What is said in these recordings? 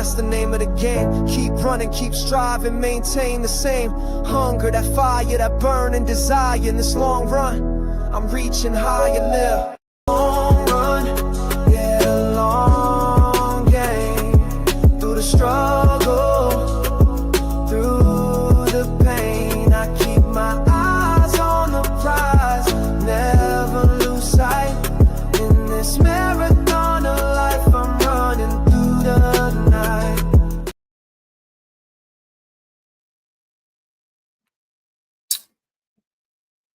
that's the name of the game. Keep running, keep striving, maintain the same hunger, that fire, that burning desire. In this long run, I'm reaching higher now. Long run, yeah, long game. Through the struggle, through the pain, I keep my eyes on the prize, never lose sight. In this marathon of life, I'm running through the night.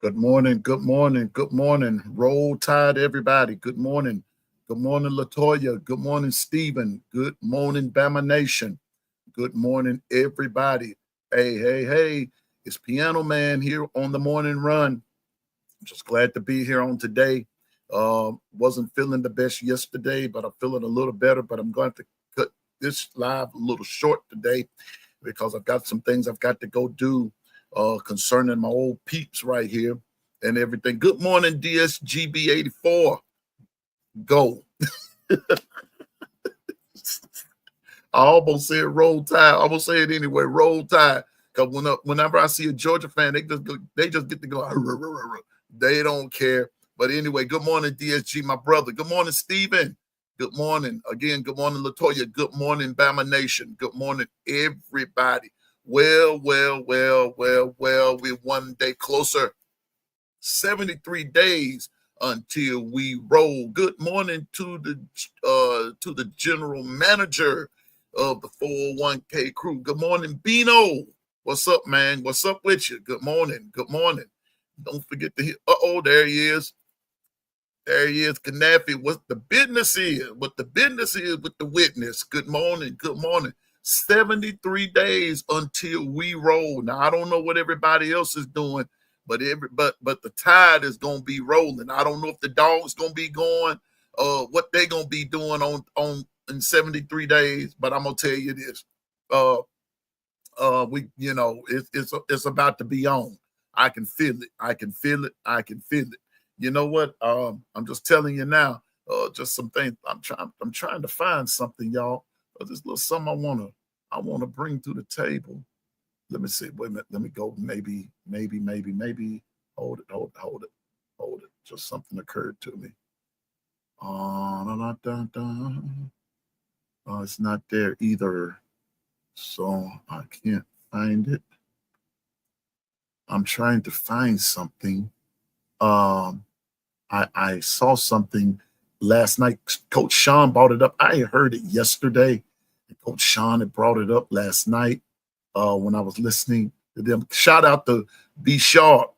Good morning, good morning, good morning. Roll Tide, everybody. Good morning. Good morning, Latoya. Good morning, Stephen. Good morning, Bama Nation. Good morning, everybody. Hey. It's Piano Man here on the morning run. I'm just glad to be here on today. Wasn't feeling the best yesterday, but I'm feeling a little better. But I'm going to cut this live a little short today because I've got some things I've got to go do concerning my old peeps right here and everything. Good morning, DSGB84. Go. I almost said Roll Tide. I'm gonna say it anyway. Roll Tide. Because whenever I see a Georgia fan, they just get to go. They don't care. But anyway, good morning, DSG, my brother. Good morning, Stephen. Good morning. Again, good morning, Latoya. Good morning, Bama Nation. Good morning, everybody. Well, we're one day closer. 73 days until we roll. Good morning to the general manager of the 401k crew. Good morning, Bino. What's up, man? What's up with you? Good morning. Good morning. Don't forget to hit. There he is. There he is, Kanafi. What the business is with the witness. Good morning. Good morning. 73 days until we roll. Now, I don't know what everybody else is doing, but the tide is gonna be rolling. I don't know if the dog's gonna be going, what they're gonna be doing on in 73 days. But I'm gonna tell you this, it's about to be on. I can feel it. I can feel it. You know what? I'm just telling you now. Just some things. I'm trying to find something, y'all. There's a little something I wanna bring to the table. Let me see. Wait a minute. Let me go. Maybe. Hold it. Just something occurred to me. It's not there either. So I can't find it. I'm trying to find something. I saw something last night. Coach Sean brought it up. I heard it yesterday. Coach Sean had brought it up last night when I was listening to them. Shout out to B Sharp,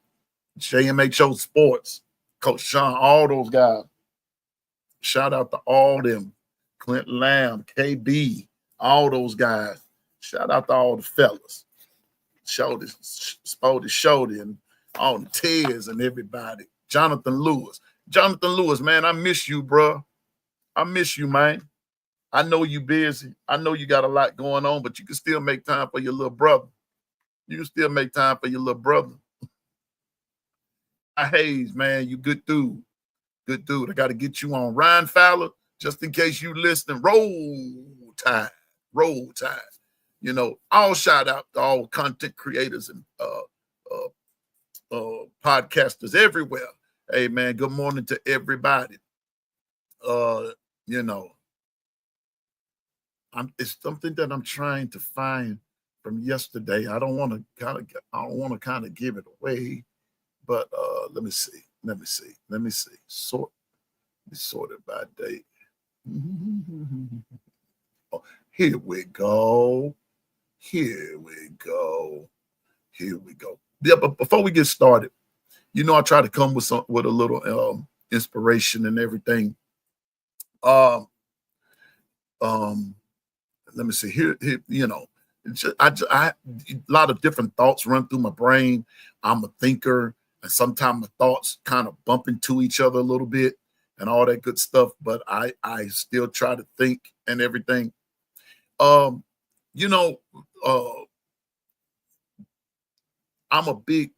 JMHO Sports, Coach Sean, all those guys. Shout out to all them. Clint Lamb, KB, all those guys. Shout out to all the fellas. Shody, and all the Teds and everybody. Jonathan Lewis, man, I miss you, bro. I miss you, man. I know you busy. I know you got a lot going on, but you can still make time for your little brother. Hayes, man, you good dude. I got to get you on. Ryan Fowler, just in case you listening, Roll Tide. You know, all shout out to all content creators and podcasters everywhere. Hey, man, good morning to everybody. It's something that I'm trying to find from yesterday. I don't want to kind of give it away, but let me see. Sort it by date. Oh, here we go. Yeah, but before we get started, I try to come with a little inspiration and everything. Let me see here. A lot of different thoughts run through my brain. I'm a thinker, and sometimes my thoughts kind of bump into each other a little bit and all that good stuff. But I still try to think and everything. I'm a big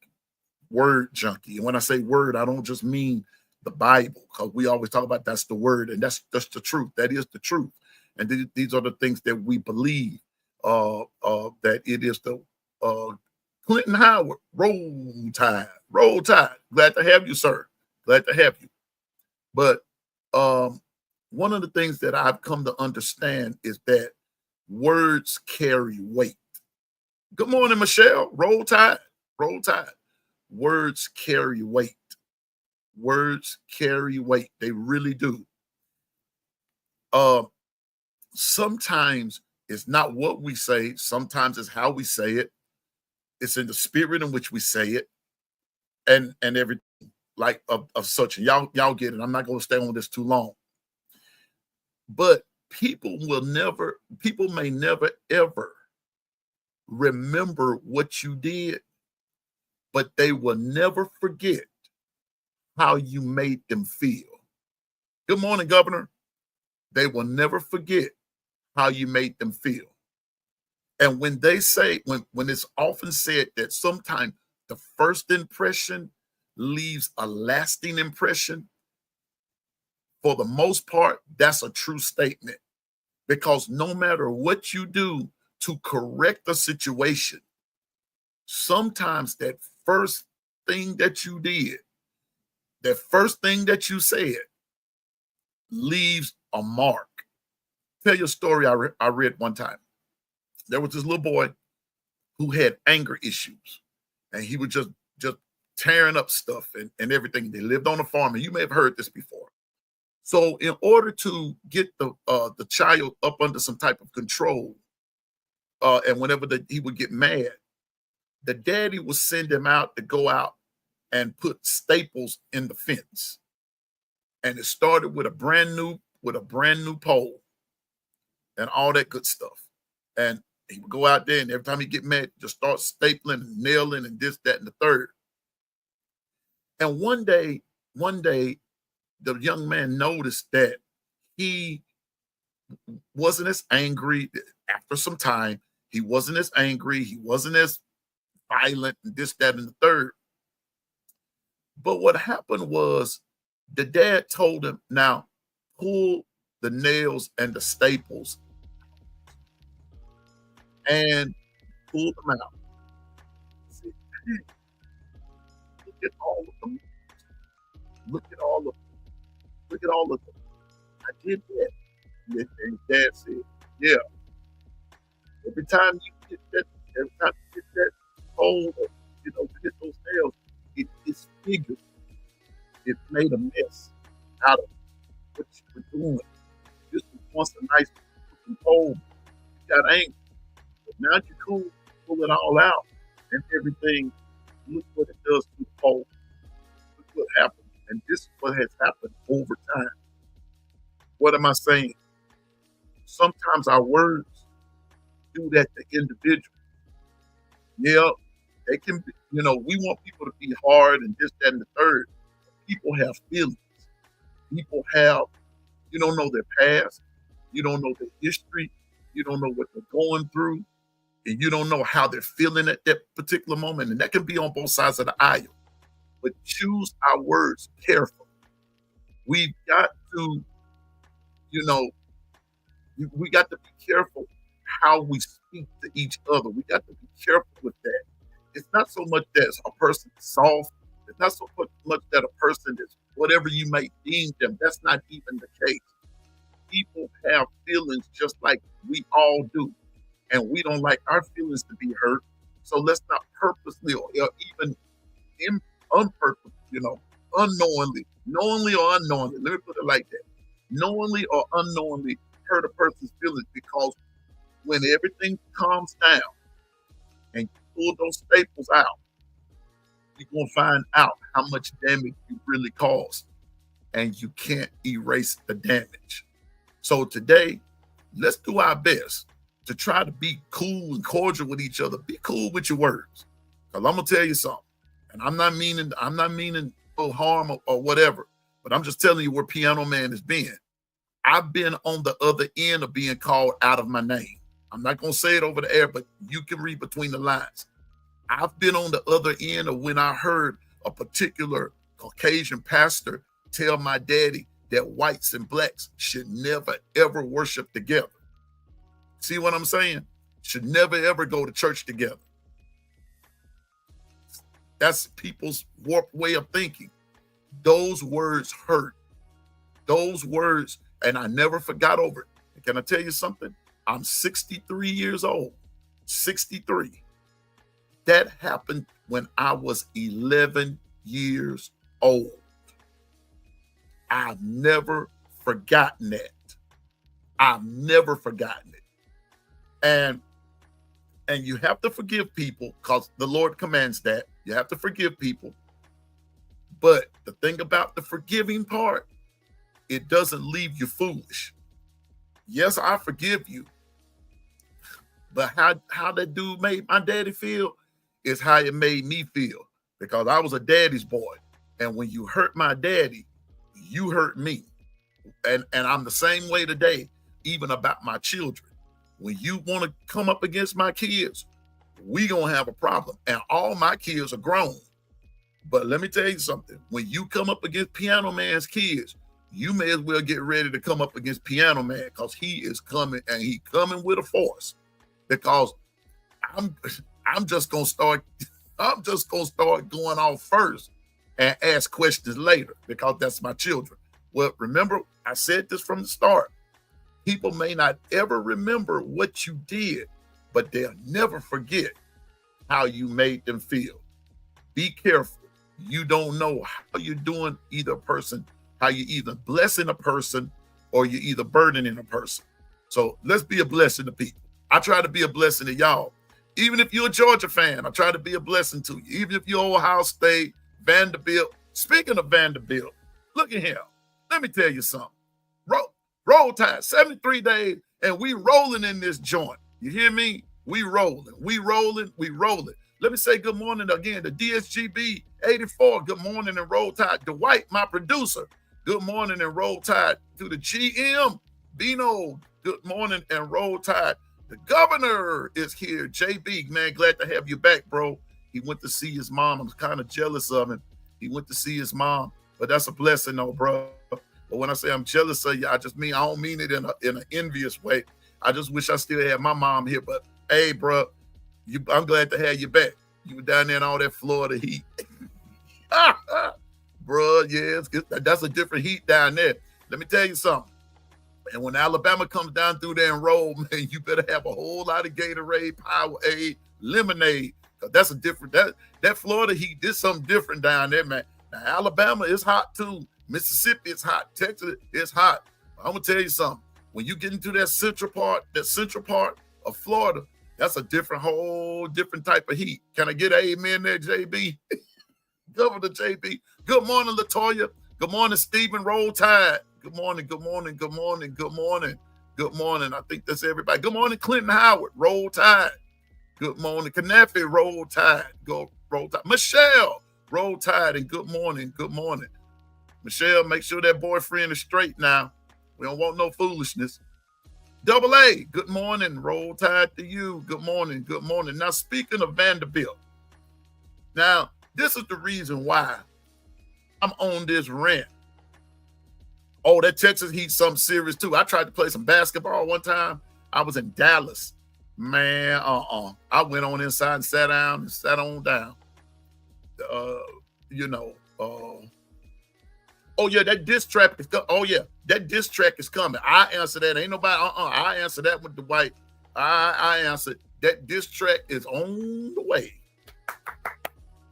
word junkie. And when I say word, I don't just mean the Bible, because we always talk about that's the word, and that's the truth. That is the truth. And these are the things that we believe, that it is the Clinton Howard, roll tide, roll tide. Glad to have you, sir. Glad to have you. But one of the things that I've come to understand is that words carry weight. Good morning, Michelle. Roll tide, roll tide. Words carry weight. Words carry weight. They really do. Sometimes it's not what we say. Sometimes it's how we say it. It's in the spirit in which we say it, and everything like of such. And y'all get it. I'm not going to stay on this too long. But people may never ever remember what you did, but they will never forget how you made them feel. Good morning, Governor. They will never forget how you made them feel. And when they say, when it's often said that sometimes the first impression leaves a lasting impression, for the most part, that's a true statement. Because no matter what you do to correct a situation, sometimes that first thing that you did, that first thing that you said, leaves a mark. Tell you a story I read one time. There was this little boy who had anger issues, and he was just tearing up stuff and everything. They lived on a farm, and you may have heard this before. So in order to get the child up under some type of control, and whenever he would get mad, the daddy would send him out to go out and put staples in the fence. And it started with a brand new pole and all that good stuff. And he would go out there, and every time he get mad, just start stapling and nailing and this, that, and the third. And one day, the young man noticed that he wasn't as angry. After some time, he wasn't as angry. He wasn't as violent and this, that, and the third. But what happened was the dad told him, now pull the nails and the staples and pull them out. Said, hey, look at all of them. Look at all of them. Look at all of them. I did that. And dad said, yeah. Every time you get that hole, to get those nails, it's figured. It made a mess out of what you were doing. This was once a nice hole. You got angry. But now you're cool, pull it all out and everything. Look what it does to the hole. Look what happened. And this is what has happened over time. What am I saying? Sometimes our words do that to individuals. Yeah, they can be, we want people to be hard and this, that, and the third. People have feelings. People have, you don't know their past. You don't know their history. You don't know what they're going through. And you don't know how they're feeling at that particular moment. And that can be on both sides of the aisle. But choose our words carefully. We've got to, we got to be careful how we speak to each other. We got to be careful with that. It's not so much that a person is soft. It's not so much that a person is whatever you may deem them. That's not even the case. People have feelings just like we all do. And we don't like our feelings to be hurt. So let's not purposely or even unpurposely, unknowingly, knowingly or unknowingly, let me put it like that, knowingly or unknowingly hurt a person's feelings, because when everything calms down and you pull those staples out, you're going to find out how much damage you really caused, and you can't erase the damage. So today, let's do our best to try to be cool and cordial with each other. Be cool with your words. Because I'm going to tell you something. And I'm not meaning no harm or whatever, but I'm just telling you where Piano Man has been. I've been on the other end of being called out of my name. I'm not going to say it over the air, but you can read between the lines. I've been on the other end of when I heard a particular Caucasian pastor tell my daddy that whites and blacks should never, ever worship together. See what I'm saying? Should never, ever go to church together. That's people's warped way of thinking. Those words hurt. Those words, and I never forgot over it. Can I tell you something? I'm 63 years old. 63. That happened when I was 11 years old. I've never forgotten that. I've never forgotten it. And you have to forgive people because the Lord commands that. You have to forgive people. But the thing about the forgiving part, it doesn't leave you foolish. Yes, I forgive you. But how that dude made my daddy feel is how it made me feel. Because I was a daddy's boy. And when you hurt my daddy, you hurt me. And I'm the same way today, even about my children. When you want to come up against my kids, we gonna have a problem. And all my kids are grown. But let me tell you something. When you come up against Piano Man's kids, you may as well get ready to come up against Piano Man because he is coming, and he coming with a force. Because I'm just gonna start going off first and ask questions later because that's my children. Well, remember, I said this from the start. People may not ever remember what you did, but they'll never forget how you made them feel. Be careful. You don't know how you're doing either person, how you're either blessing a person or you're either burdening a person. So let's be a blessing to people. I try to be a blessing to y'all. Even if you're a Georgia fan, I try to be a blessing to you. Even if you're Ohio State, Vanderbilt. Speaking of Vanderbilt, look at him. Let me tell you something. Roll Tide, 73 days, and we rolling in this joint. You hear me? We rolling. Let me say good morning again to DSGB 84. Good morning and Roll Tide. Dwight, my producer. Good morning and Roll Tide. To the GM, Bino. Good morning and Roll Tide. The governor is here. JB, man, glad to have you back, bro. He went to see his mom. I'm kind of jealous of him. He went to see his mom, but that's a blessing, though, bro. But when I say I'm jealous of you, I don't mean it in an envious way. I just wish I still had my mom here. But hey, bro, I'm glad to have you back. You were down there in all that Florida heat. Bro, yeah, that's a different heat down there. Let me tell you something. And when Alabama comes down through there and roll, man, you better have a whole lot of Gatorade, Powerade, lemonade. Cause that's a different, that Florida heat, there's something different down there, man. Now, Alabama is hot too. Mississippi is hot. Texas is hot. I'm gonna tell you something. When you get into that central part of Florida, that's a whole different type of heat. Can I get an amen there, JB? Governor JB. Good morning, LaToya. Good morning, Stephen. Roll Tide. Good morning. I think that's everybody. Good morning, Clinton Howard. Roll Tide. Good morning, Kanafi. Roll Tide. Go Roll Tide. Michelle. Roll Tide and good morning. Michelle, make sure that boyfriend is straight now. We don't want no foolishness. Double A, good morning. Roll Tide to you. Good morning. Now, speaking of Vanderbilt, now, this is the reason why I'm on this rant. Oh, that Texas Heat something serious too. I tried to play some basketball one time. I was in Dallas. Man, I went on inside and sat down and sat on down. Oh yeah, that diss track is that diss track is coming. I answer that. Ain't nobody. I answer that with the white. I answered that diss track is on the way.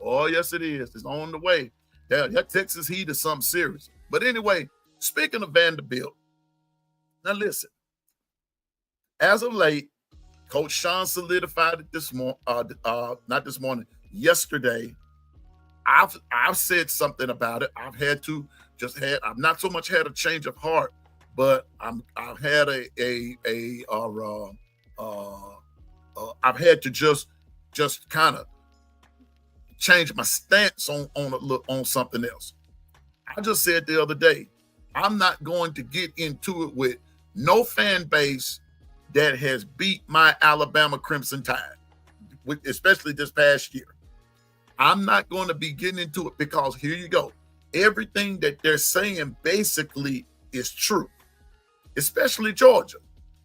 Oh yes, it is. It's on the way. That Texas Heat is something serious. But anyway, speaking of Vanderbilt, now listen. As of late, Coach Sean solidified it this morning. Not this morning. Yesterday, I've said something about it. I've not so much had a change of heart, but I've had I've had to just kind of change my stance on something else. I just said the other day, I'm not going to get into it with no fan base that has beat my Alabama Crimson Tide, especially this past year. I'm not going to be getting into it because here you go. everything that they're saying basically is true, especially Georgia.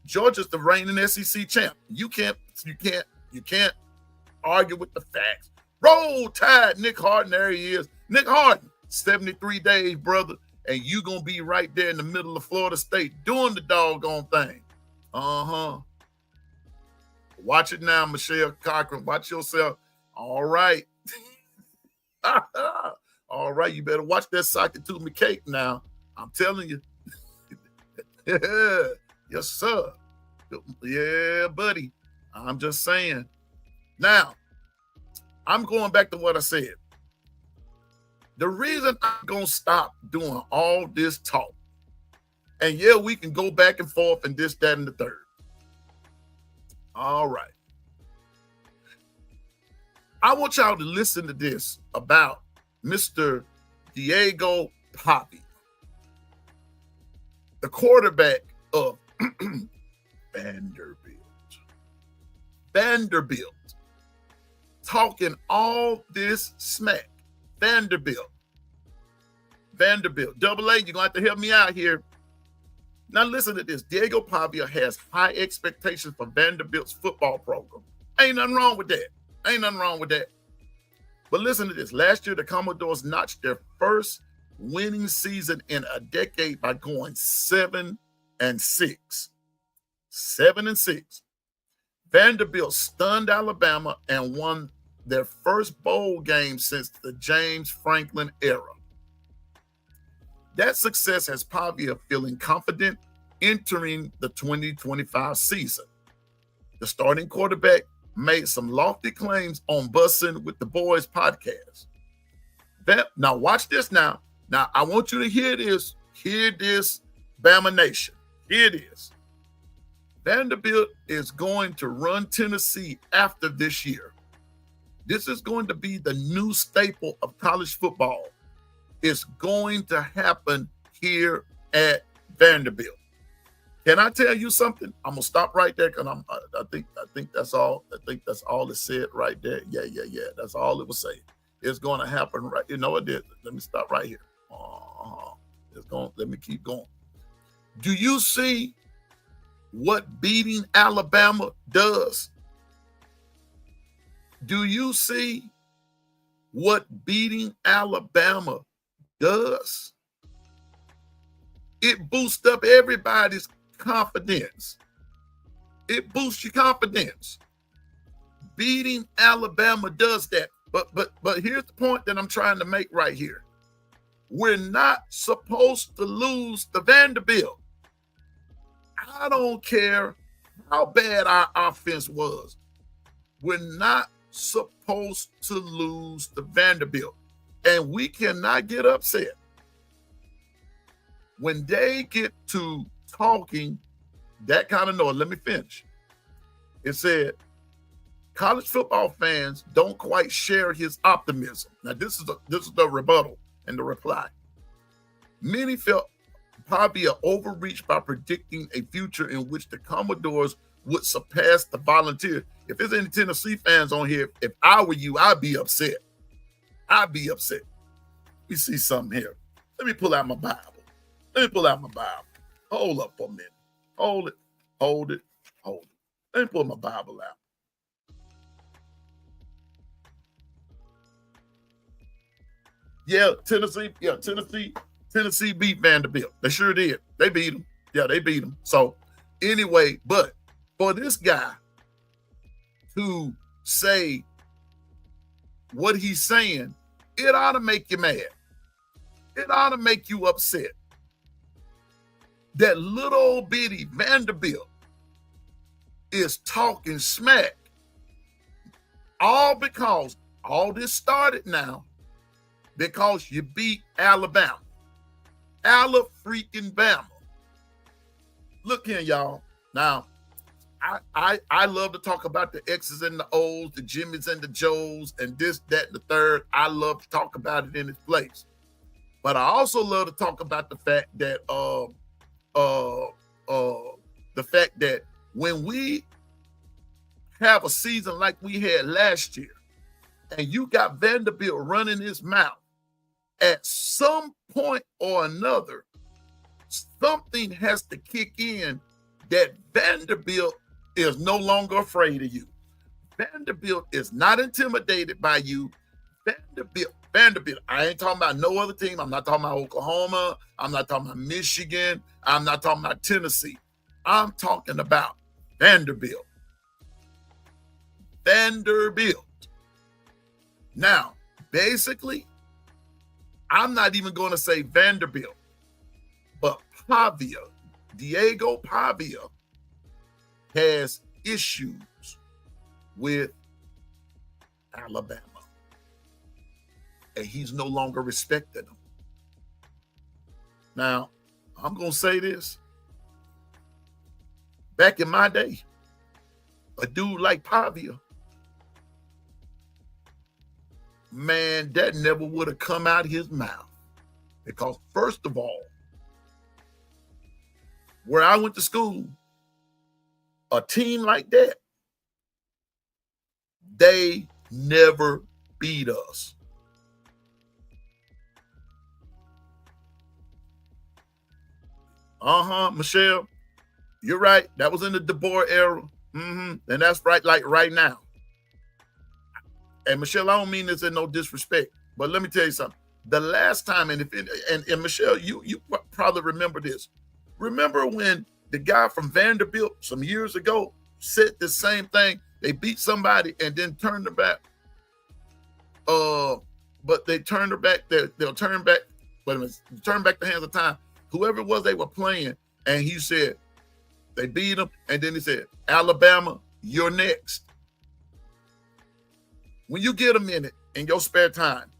Georgia's the reigning SEC champ. You can't argue with the facts. Roll Tide, Nick Harden, there he is. Nick Harden, 73 days, brother, and you gonna be right there in the middle of Florida State doing the doggone thing. Watch it now, Michelle Cochran. Watch yourself. All right. All right, you better watch that socket to me cake now. I'm telling you. Yes, sir. Yeah, buddy. I'm just saying. Now, I'm going back to what I said. The reason I'm going to stop doing all this talk, and yeah, we can go back and forth and this, that, and the third. All right. I want y'all to listen to this about Mr. Diego Pavia, the quarterback of Vanderbilt, talking all this smack. Vanderbilt. Double A, you're going to have to help me out here. Now listen to this. Diego Pavia has high expectations for Vanderbilt's football program. Ain't nothing wrong with that. But listen to this. Last year, the Commodores notched their first winning season in a decade by going 7-6. 7-6. Vanderbilt stunned Alabama and won their first bowl game since the James Franklin era. That success has Pavia feeling confident entering the 2025 season. The starting quarterback made some lofty claims on Bussin' with the Boys podcast. Now watch this now. Now I want you to hear this. Hear this, Bama Nation. Here it is. Vanderbilt is going to run Tennessee after this year. This is going to be the new staple of college football. It's going to happen here at Vanderbilt. Can I tell you something? I'm gonna stop right there because I think that's all. I think that's all it said right there. Yeah. That's all it was saying. It's going to happen right. You know what it is? Let me stop right here. It's going. Let me keep going. Do you see what beating Alabama does? Do you see what beating Alabama does? It boosts up everybody's confidence. It boosts your confidence. Beating Alabama does that. But here's the point that I'm trying to make right here. We're not supposed to lose to Vanderbilt. I don't care how bad our offense was. We're not supposed to lose to Vanderbilt. And we cannot get upset when they get to talking that kind of noise. Let me finish. It said, college football fans don't quite share his optimism. Now, this is the rebuttal and the reply. Many felt Pavia overreached by predicting a future in which the Commodores would surpass the Volunteers. If there's any Tennessee fans on here, if I were you, I'd be upset. Let me see something here. Let me pull out my Bible. Hold up for a minute. Hold it. Let me pull my Bible out. Tennessee beat Vanderbilt. They sure did. They beat them. Yeah, they beat them. So anyway, but for this guy to say what he's saying, it ought to make you mad. It ought to make you upset. That little old bitty Vanderbilt is talking smack. All because all this started now because you beat Alabama. Freaking-Bama. Look here, y'all. Now, I love to talk about the X's and the O's, the Jimmys and the Joes, and this, that, and the third. I love to talk about it in its place. But I also love to talk about the fact that when we have a season like we had last year, and you got Vanderbilt running his mouth At some point or another, something has to kick in that Vanderbilt is no longer afraid of you. Vanderbilt is not intimidated by you. Vanderbilt, I ain't talking about no other team. I'm not talking about Oklahoma. I'm not talking about Michigan. I'm not talking about Tennessee. I'm talking about Vanderbilt. Vanderbilt. Now, basically, I'm not even going to say Vanderbilt, but Pavia, Diego Pavia, has issues with Alabama. And he's no longer respecting them. Now, I'm going to say this. Back in my day, a dude like Pavia, man, that never would have come out his mouth. Because first of all, where I went to school, a team like that, they never beat us. Michelle, you're right. That was in the DeBoer era. And that's right, like right now. And Michelle, I don't mean this in no disrespect, but let me tell you something. The last time, and Michelle, you probably remember this. Remember when the guy from Vanderbilt some years ago said the same thing? They beat somebody and then turned their back. But they turned their back. They'll turn back. Wait a minute. Turn back the hands of time. Whoever it was they were playing, and he said they beat them, and then he said, Alabama, you're next. When you get a minute in your spare time,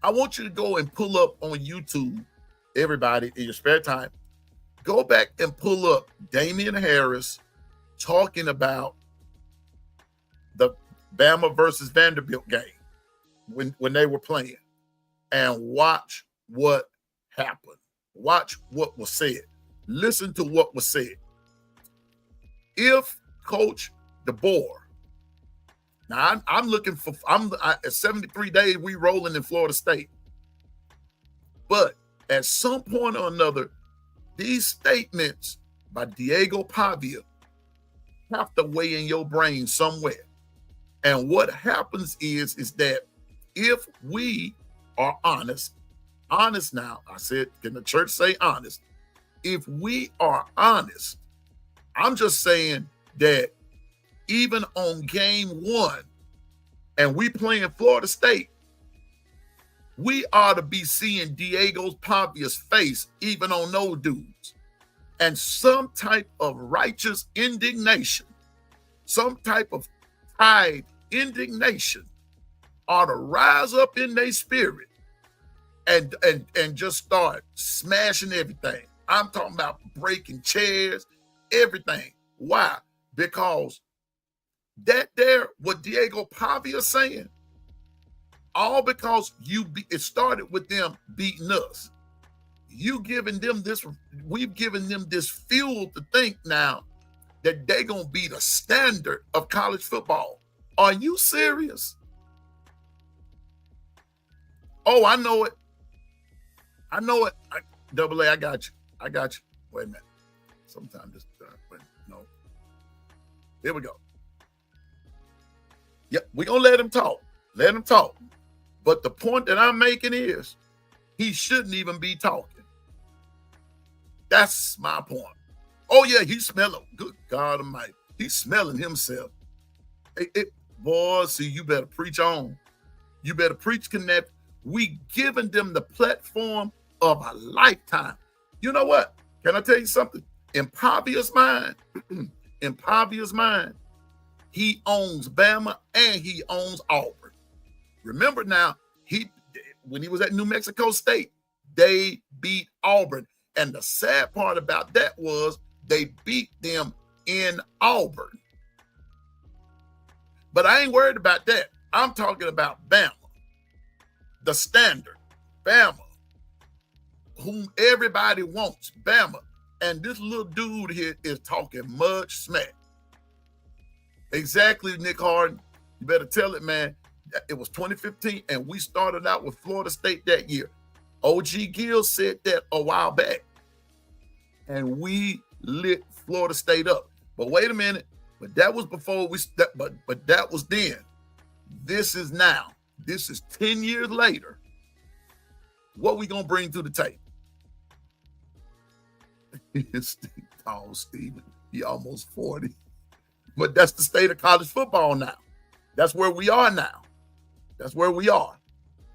I want you to go and pull up on YouTube, everybody, in your spare time. Go back and pull up Damian Harris talking about the Bama versus Vanderbilt game when they were playing, and watch what happened. Watch what was said. Listen to what was said. If Coach DeBoer, now I'm looking for, at 73 days we rolling in Florida State, but at some point or another, these statements by Diego Pavia have to weigh in your brain somewhere. And what happens is that if we are honest now, I said, can the church say honest? If we are honest, I'm just saying that even on game one, and we playing Florida State, we ought to be seeing Diego Pavia's face even on those dudes. And some type of righteous indignation, some type of pride indignation ought to rise up in their spirit and just start smashing everything. I'm talking about breaking chairs, everything. Why? Because that there, what Diego Pavia saying, all because it started with them beating us. You giving them this, we've given them this fuel to think now that they're going to be the standard of college football. Are you serious? Oh, I know it. I know it. Double A, I got you. Wait a minute. Sometimes this, no. Here we go. Yep, we're going to let him talk. Let him talk. But the point that I'm making is he shouldn't even be talking. That's my point. Oh, yeah, he's smelling. Good God Almighty. He's smelling himself. Boy, see, you better preach on. You better preach connect. We giving them the platform of a lifetime. You know what? Can I tell you something? In Pavia's mind, he owns Bama and he owns Auburn. Remember now, when he was at New Mexico State, they beat Auburn. And the sad part about that was they beat them in Auburn. But I ain't worried about that. I'm talking about Bama, the standard, Bama, whom everybody wants, Bama. And this little dude here is talking much smack. Exactly, Nick Harden. You better tell it, man. It was 2015, and we started out with Florida State that year. OG Gill said that a while back, and we lit Florida State up. But wait a minute, but that was before but that was then. This is now. This is 10 years later. What we gonna bring to the table? It's tall Steven. He almost 40. But that's the state of college football now. That's where we are now. That's where we are.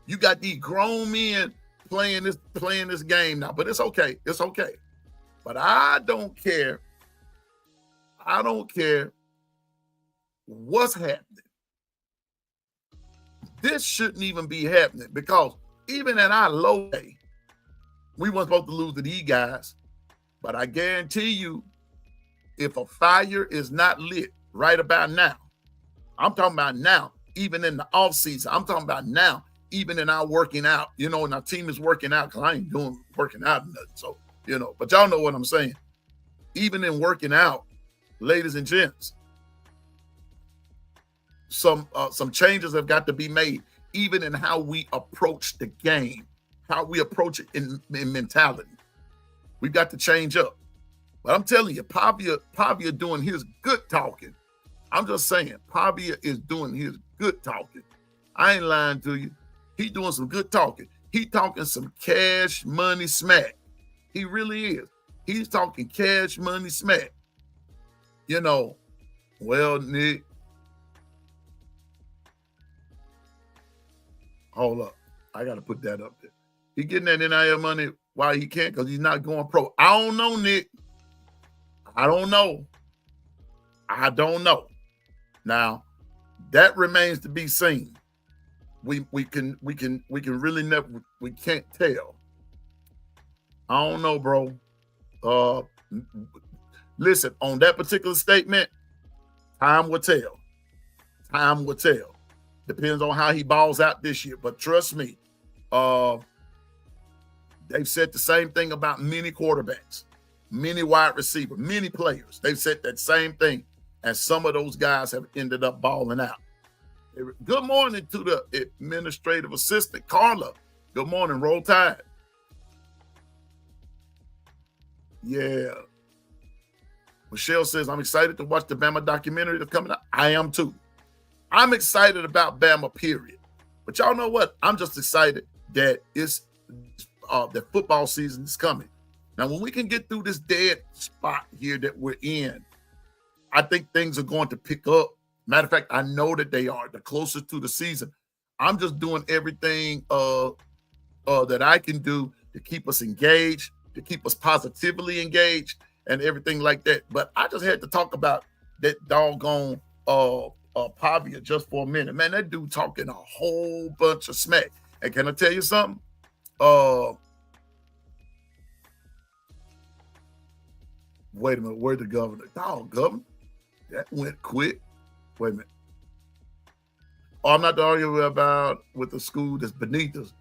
You got these grown men playing this game now, but it's okay. It's okay. But I don't care. I don't care what's happening. This shouldn't even be happening, because even at our low day, we weren't supposed to lose to these guys. But I guarantee you, if a fire is not lit right about now, I'm talking about now, even in the off season, I'm talking about now, even in our working out, and our team is working out, because I ain't doing working out nothing. So, but y'all know what I'm saying. Even in working out, ladies and gents, some changes have got to be made, even in how we approach the game, how we approach it in mentality. We've got to change up. But I'm telling you, Pavia doing his good talking. I'm just saying, Pavia is doing his good talking. I ain't lying to you. He doing some good talking. He talking some cash money smack. He really is. He's talking cash money smack. Well, Nick, hold up. I got to put that up there. He getting that NIL money while he can't, because he's not going pro. I don't know, Nick. I don't know. Now, that remains to be seen. We can really never, we can't tell. I don't know, bro. Listen, on that particular statement, time will tell. Time will tell. Depends on how he balls out this year. But trust me, they've said the same thing about many quarterbacks, many wide receivers, many players. They've said that same thing, and some of those guys have ended up balling out. Good morning to the administrative assistant, Carla. Good morning, Roll Tide. Yeah. Michelle says, I'm excited to watch the Bama documentary that's coming out. I am too. I'm excited about Bama, period. But y'all know what? I'm just excited that that football season is coming. Now, when we can get through this dead spot here that we're in, I think things are going to pick up. Matter of fact, I know that they are. The closer to the season, I'm just doing everything that I can do to keep us engaged, to keep us positively engaged, and everything like that. But I just had to talk about that doggone Pavia just for a minute. Man, that dude talking a whole bunch of smack. And can I tell you something? Wait a minute, where's the governor? Dog, governor? That went quick. Wait a minute. Oh, I'm not arguing about with the school that's beneath us.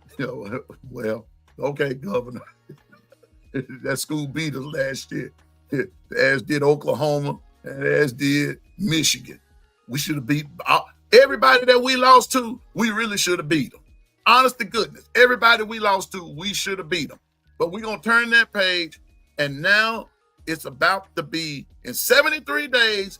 Well, okay, governor. That school beat us last year, as did Oklahoma, and as did Michigan. We should have beat everybody that we lost to. We really should have beat them. Honest to goodness, everybody we lost to, we should have beat them. But we're going to turn that page, and now it's about to be, in 73 days,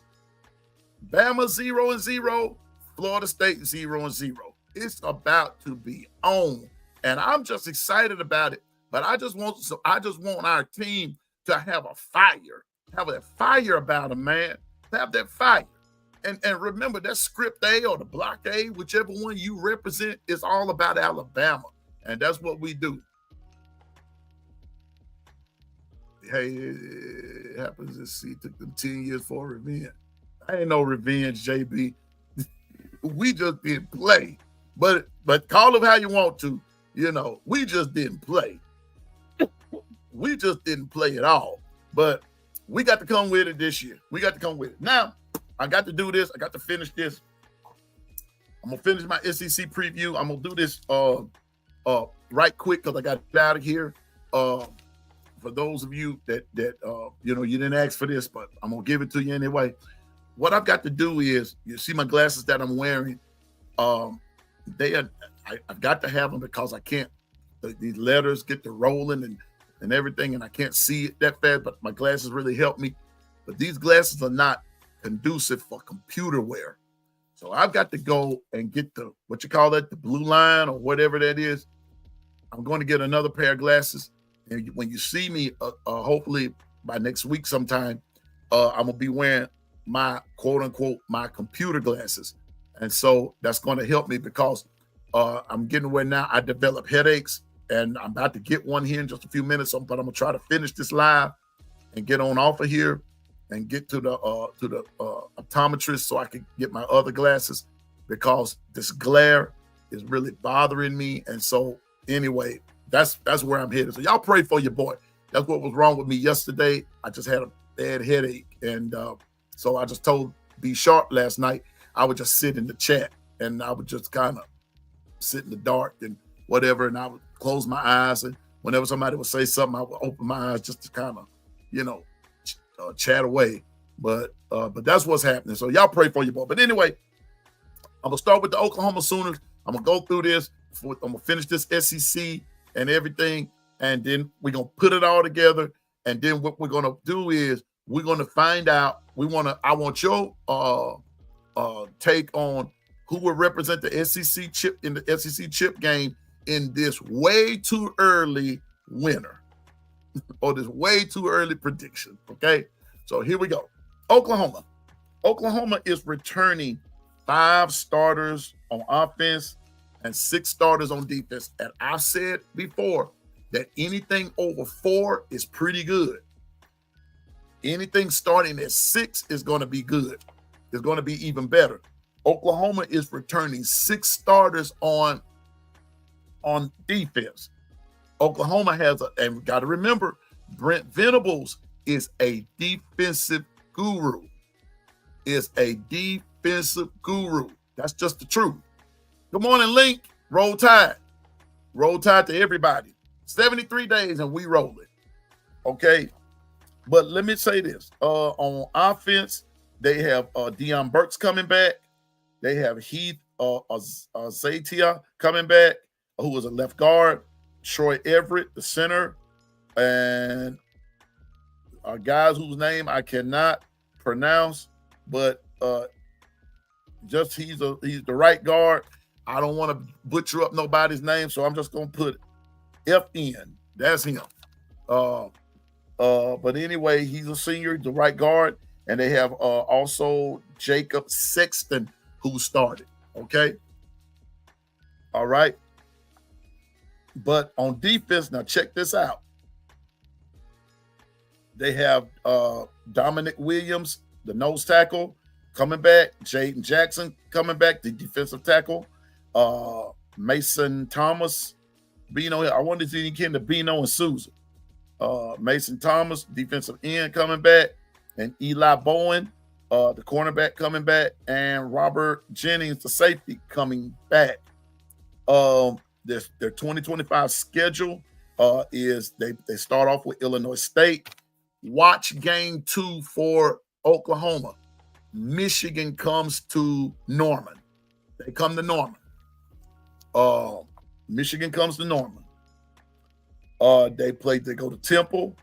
Bama 0-0, Florida State 0-0. It's about to be on, and I'm just excited about it. But I just want our team to have a fire, have that fire about them, man. Have that fire. And remember, that script A or the block A, whichever one you represent, is all about Alabama. And that's what we do. Hey, it happens to see, it took them 10 years for revenge. I ain't no revenge, JB. We just didn't play. But call it how you want to. We just didn't play. We just didn't play at all. But we got to come with it this year. We got to come with it. Now, I got to do this. I got to finish this. I'm going to finish my SEC preview. I'm going to do this right quick because I got to get out of here. For those of you that you didn't ask for this, but I'm going to give it to you anyway. What I've got to do is, you see my glasses that I'm wearing. I've got to have them because I can't. These letters get to rolling and everything, and I can't see it that fast. But my glasses really help me. But these glasses are not conducive for computer wear. So I've got to go and get the, what you call that, the blue line or whatever that is. I'm going to get another pair of glasses. And when you see me, hopefully by next week sometime, I'm going to be wearing my quote unquote, my computer glasses. And so that's going to help me because I'm getting where now I develop headaches, and I'm about to get one here in just a few minutes. But I'm going to try to finish this live and get on off of here and get to the optometrist so I can get my other glasses, because this glare is really bothering me. And so anyway, that's where I'm headed. So y'all pray for your boy. That's what was wrong with me yesterday. I just had a bad headache. And so I just told B Sharp last night, I would just sit in the chat and I would just kind of sit in the dark and whatever. And I would close my eyes. And whenever somebody would say something, I would open my eyes just to kind of, chat away. But that's what's happening. So y'all pray for your boy. But anyway, I'm going to start with the Oklahoma Sooners. I'm going to go through this. I'm going to finish this SEC and everything. And then we're going to put it all together. And then what we're going to do is we're going to find out. I want your take on who will represent the SEC chip in the SEC chip game in this way too early winner or this way too early prediction. Okay. So here we go. Oklahoma. Oklahoma is returning 5 starters on offense and 6 starters on defense. And I said before that anything over 4 is pretty good. Anything starting at 6 is going to be good. It's going to be even better. Oklahoma is returning 6 starters on defense. Oklahoma has and we got to remember, Brent Venables is a defensive guru. That's just the truth. Good morning, Link. Roll Tide. Roll Tide to everybody. 73 days and we roll it. Okay. But let me say this. On offense, they have Deion Burks coming back. They have Heath Zatia coming back, who was a left guard. Troy Everett, the center, and guys whose name I cannot pronounce, but just he's the right guard. I don't want to butcher up nobody's name, so I'm just gonna put FN. That's him. But anyway, he's a senior, the right guard, and they have also Jacob Sexton who started. Okay. All right. But on defense, now check this out. They have Dominic Williams, the nose tackle, coming back. Jaden Jackson coming back, the defensive tackle. Mason Thomas, Bino. I wanted to see the Bino and Susan. Mason Thomas, defensive end, coming back. And Eli Bowen, the cornerback, coming back. And Robert Jennings, the safety, coming back. Their 2025 schedule is they start off with Illinois State. Watch game 2 for Oklahoma. Michigan comes to Norman. They come to Norman. Michigan comes to Norman. They go to Temple.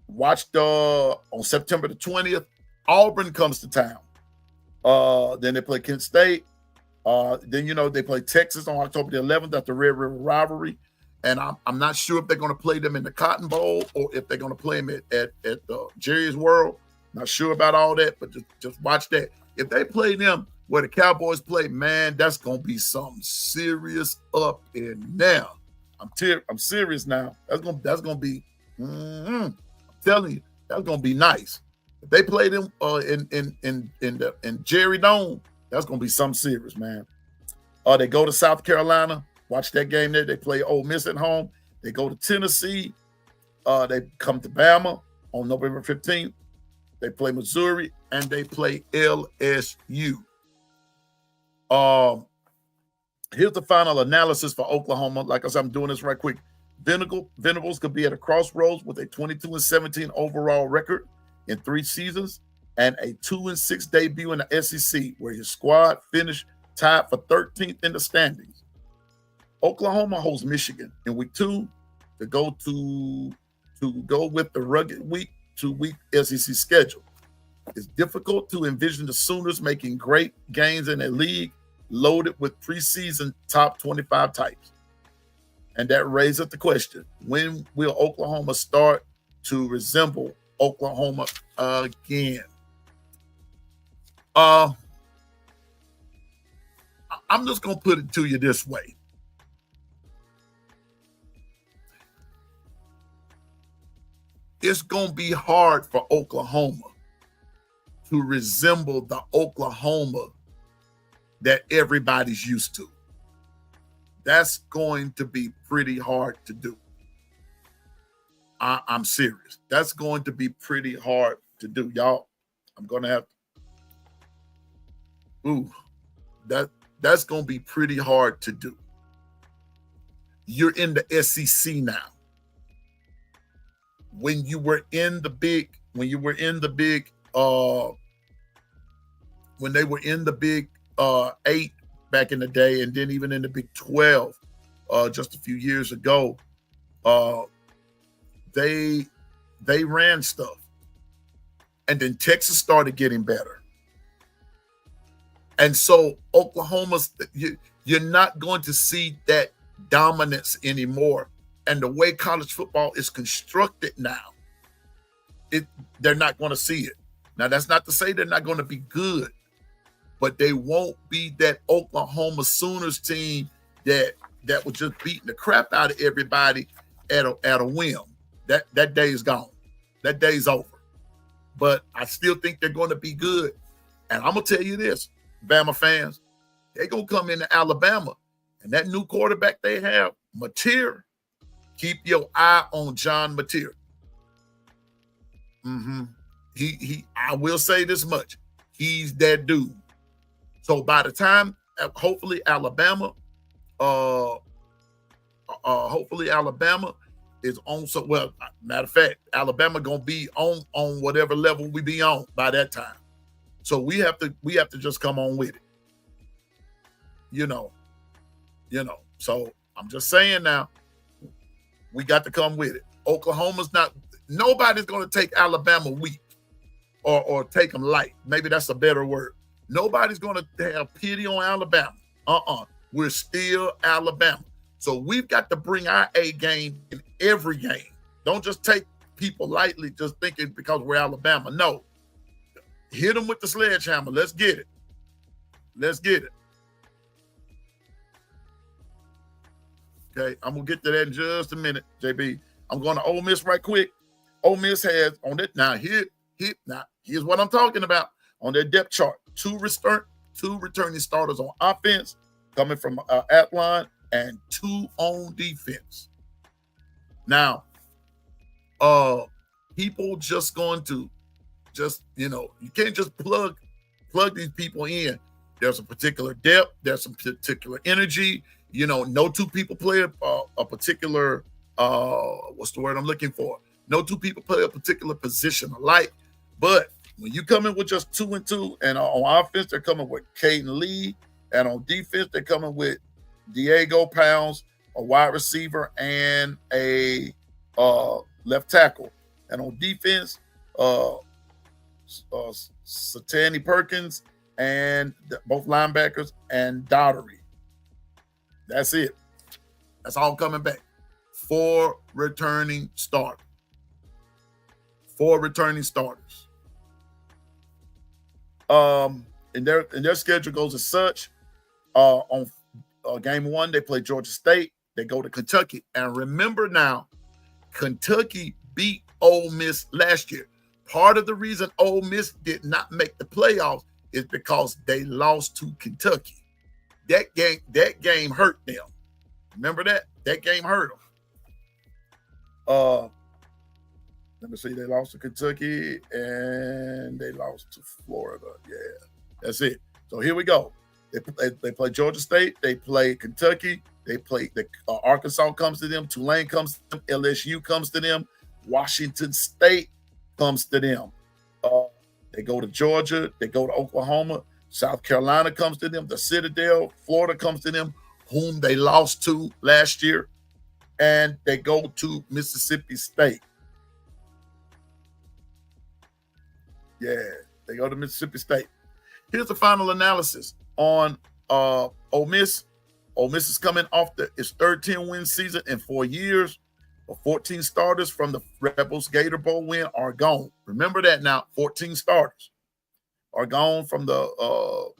Watch on September the 20th. Auburn comes to town. Then they play Kent State. Then, they play Texas on October the 11th at the Red River Rivalry. And I'm not sure if they're going to play them in the Cotton Bowl or if they're going to play them at Jerry's World. Not sure about all that, but just watch that. If they play them where the Cowboys play, man, that's going to be something serious up in now. I'm serious now. That's going to be, I'm telling you, that's going to be nice. If they play them in Jerry Dome, that's going to be something serious, man. They go to South Carolina. Watch that game there. They play Ole Miss at home. They go to Tennessee. They come to Bama on November 15th. They play Missouri, and they play LSU. Here's the final analysis for Oklahoma. Like I said, I'm doing this right quick. Venables could be at a crossroads with a 22-17 overall record in 3 seasons and a 2-6 debut in the SEC, where his squad finished tied for 13th in the standings. Oklahoma hosts Michigan in week 2 to go with the rugged week 2-week SEC schedule. It's difficult to envision the Sooners making great gains in a league loaded with preseason top 25 types. And that raises the question, when will Oklahoma start to resemble Oklahoma again? I'm just going to put it to you this way. It's going to be hard for Oklahoma to resemble the Oklahoma that everybody's used to. That's going to be pretty hard to do. I'm serious. That's going to be pretty hard to do. Y'all, I'm going to have to. That's going to be pretty hard to do. You're in the SEC now. When they were in the Big 8 back in the day, and then even in the Big 12 just a few years ago, they ran stuff. And then Texas started getting better. And so Oklahoma's, you're not going to see that dominance anymore. And the way college football is constructed now, they're not going to see it. Now, that's not to say they're not going to be good, but they won't be that Oklahoma Sooners team that was just beating the crap out of everybody at a whim. That day is gone. That day's over. But I still think they're going to be good. And I'm going to tell you this, Bama fans, they're going to come into Alabama, and that new quarterback they have, Mateer, keep your eye on John Mateer. I will say this much. He's that dude. So by the time, hopefully Alabama is on. So, well, matter of fact, Alabama gonna be on whatever level we be on by that time. So we have to just come on with it. You know. So I'm just saying now, we got to come with it. Nobody's going to take Alabama weak or take them light. Maybe that's a better word. Nobody's going to have pity on Alabama. We're still Alabama. So we've got to bring our A game in every game. Don't just take people lightly just thinking because we're Alabama. No. Hit them with the sledgehammer. Let's get it. Okay, I'm going to get to that in just a minute, JB. I'm going to Ole Miss right quick. Ole Miss has on it now. Here's what I'm talking about on their depth chart. Two returning starters on offense coming from Athlon, and 2 on defense. Now, people just going to you can't just plug these people in. There's a particular depth. There's some particular energy. No 2 people play a particular, what's the word I'm looking for? No 2 people play a particular position alike. But when you come in with just 2 and 2, and on offense, they're coming with Caden Lee, and on defense, they're coming with Diego Pounds, a wide receiver, and a left tackle. And on defense, Satani Perkins and both linebackers and Daughtery. That's it. That's all coming back. 4 returning starters. 4 returning starters. And their schedule goes as such. On game 1, they play Georgia State. They go to Kentucky. And remember now, Kentucky beat Ole Miss last year. Part of the reason Ole Miss did not make the playoffs is because they lost to Kentucky. That game hurt them. Remember that? That game hurt them. Let me see. They lost to Kentucky and they lost to Florida. Yeah, that's it. So here we go. They play Georgia State. They play Kentucky. They play Arkansas comes to them. Tulane comes to them. LSU comes to them. Washington State comes to them. They go to Georgia. They go to Oklahoma. South Carolina comes to them. The Citadel, Florida comes to them, whom they lost to last year. And they go to Mississippi State. Yeah, they go to Mississippi State. Here's the final analysis on Ole Miss. Ole Miss is coming off its third 10-win season in 4 years. 14 starters from the Rebels Gator Bowl win are gone. Remember that now. 14 starters are gone from the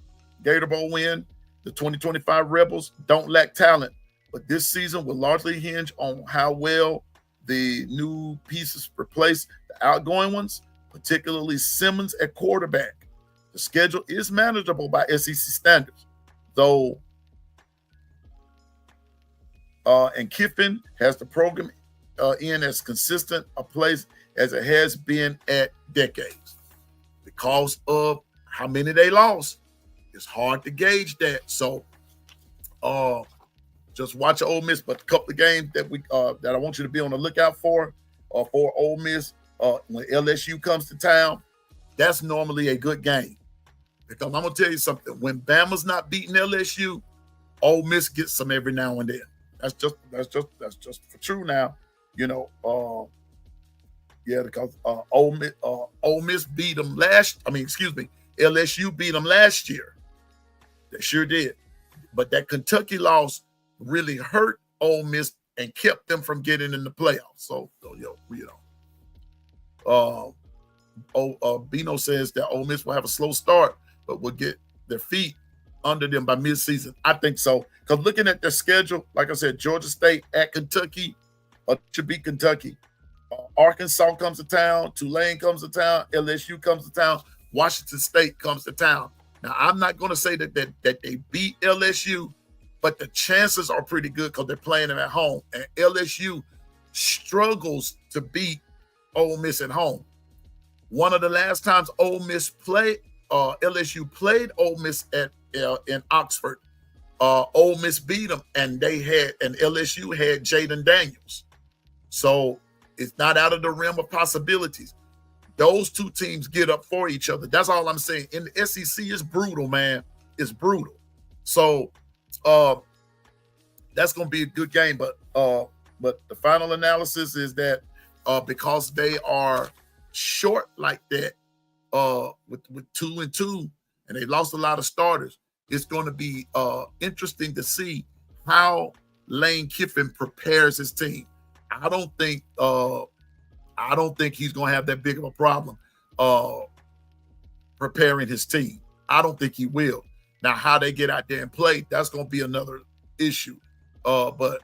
Gator Bowl win. The 2025 Rebels don't lack talent, but this season will largely hinge on how well the new pieces replace the outgoing ones, particularly Simmons at quarterback. The schedule is manageable by SEC standards, though, and Kiffin has the program in as consistent a place as it has been at decades. Because of how many they lost, it's hard to gauge that. So, just watch Ole Miss. But a couple of games that I want you to be on the lookout for Ole Miss when LSU comes to town, that's normally a good game. Because I'm gonna tell you something: when Bama's not beating LSU, Ole Miss gets some every now and then. That's just for true now. Because Ole Miss beat them LSU beat them last year. They sure did. But that Kentucky loss really hurt Ole Miss and kept them from getting in the playoffs. Bino says that Ole Miss will have a slow start, but will get their feet under them by midseason. I think so. Because looking at their schedule, like I said, Georgia State at Kentucky, should beat Kentucky. Arkansas comes to town. Tulane comes to town. LSU comes to town. Washington State comes to town. Now, I'm not going to say that they beat LSU, but the chances are pretty good because they're playing them at home. And LSU struggles to beat Ole Miss at home. One of the last times LSU played Ole Miss in Oxford, Ole Miss beat them, and LSU had Jaden Daniels. So it's not out of the realm of possibilities. Those two teams get up for each other. That's all I'm saying. In the SEC, it's brutal, man. It's brutal. So that's going to be a good game. But the final analysis is that because they are short like that, with 2-2, and they lost a lot of starters, it's going to be interesting to see how Lane Kiffin prepares his team. I don't think he's going to have that big of a problem preparing his team. I don't think he will. Now, how they get out there and play, that's going to be another issue. But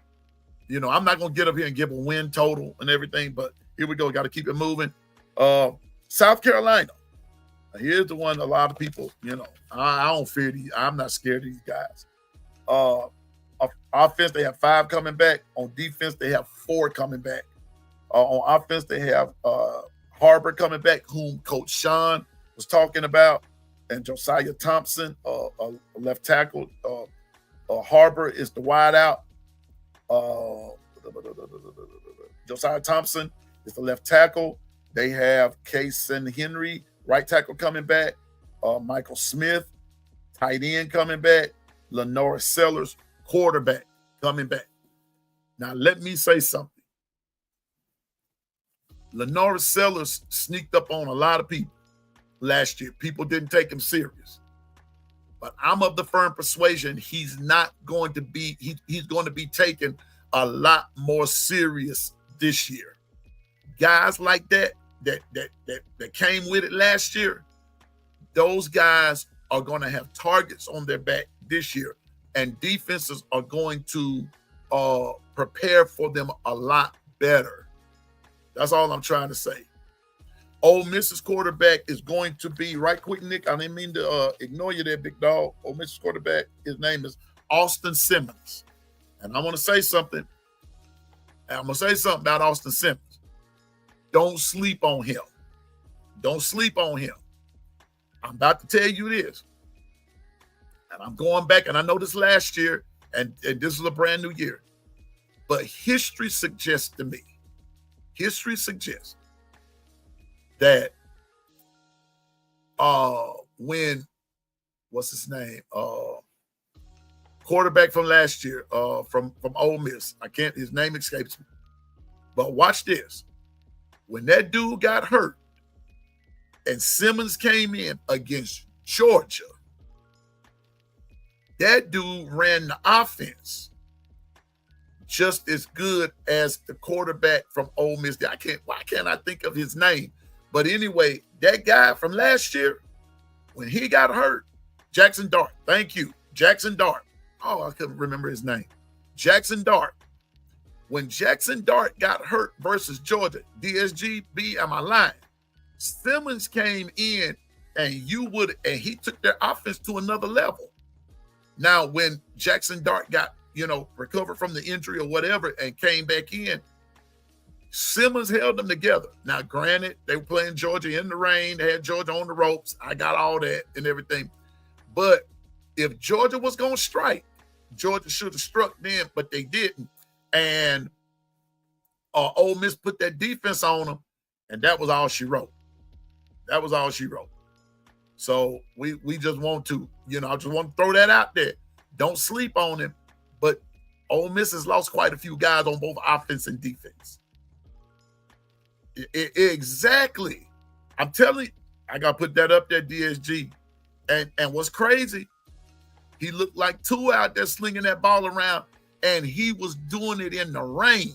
I'm not going to get up here and give a win total and everything, but here we go. Got to keep it moving. South Carolina. Here's the one a lot of people, I don't fear these. I'm not scared of these guys. Offense, they have 5 coming back. On defense, they have 4 coming back. On offense, they have Harbor coming back, whom Coach Sean was talking about, and Josiah Thompson, a left tackle. Harbor is the wide out. Josiah Thompson is the left tackle. They have Kason Henry, right tackle, coming back. Michael Smith, tight end, coming back. Lenora Sellers, quarterback, coming back. Now, let me say something. Lenora Sellers sneaked up on a lot of people last year. People didn't take him serious. But I'm of the firm persuasion he's not going to be, he's going to be taken a lot more serious this year. Guys like that came with it last year, those guys are going to have targets on their back this year, and defenses are going to prepare for them a lot better. That's all I'm trying to say. Ole Miss's quarterback is going to be, right quick, Nick, I didn't mean to ignore you there, big dog. Ole Miss's quarterback, his name is Austin Simmons. And I'm going to say something. About Austin Simmons. Don't sleep on him. Don't sleep on him. I'm about to tell you this. And I'm going back, and I know this last year, and this is a brand new year. But history suggests that when what's his name? Quarterback from last year, from Ole Miss. His name escapes me. But watch this. When that dude got hurt and Simmons came in against Georgia, that dude ran the offense just as good as the quarterback from Ole Miss. Why can't I think of his name? But anyway, that guy from last year, when he got hurt, Jackson Dart. Thank you. Jackson Dart. Oh, I couldn't remember his name. Jackson Dart. When Jackson Dart got hurt versus Georgia, DSGB, am I lying? Simmons came in and he took their offense to another level. Now, when Jackson Dart got, recovered from the injury or whatever and came back in, Simmons held them together. Now, granted, they were playing Georgia in the rain. They had Georgia on the ropes. I got all that and everything. But if Georgia was going to strike, Georgia should have struck then, but they didn't. And Ole Miss put that defense on them, and that was all she wrote. That was all she wrote. So we just want to, I just want to throw that out there. Don't sleep on him. But Ole Miss has lost quite a few guys on both offense and defense. Exactly. I'm telling you, I got to put that up there, DSG. And what's crazy, he looked like Tua out there slinging that ball around, and he was doing it in the rain.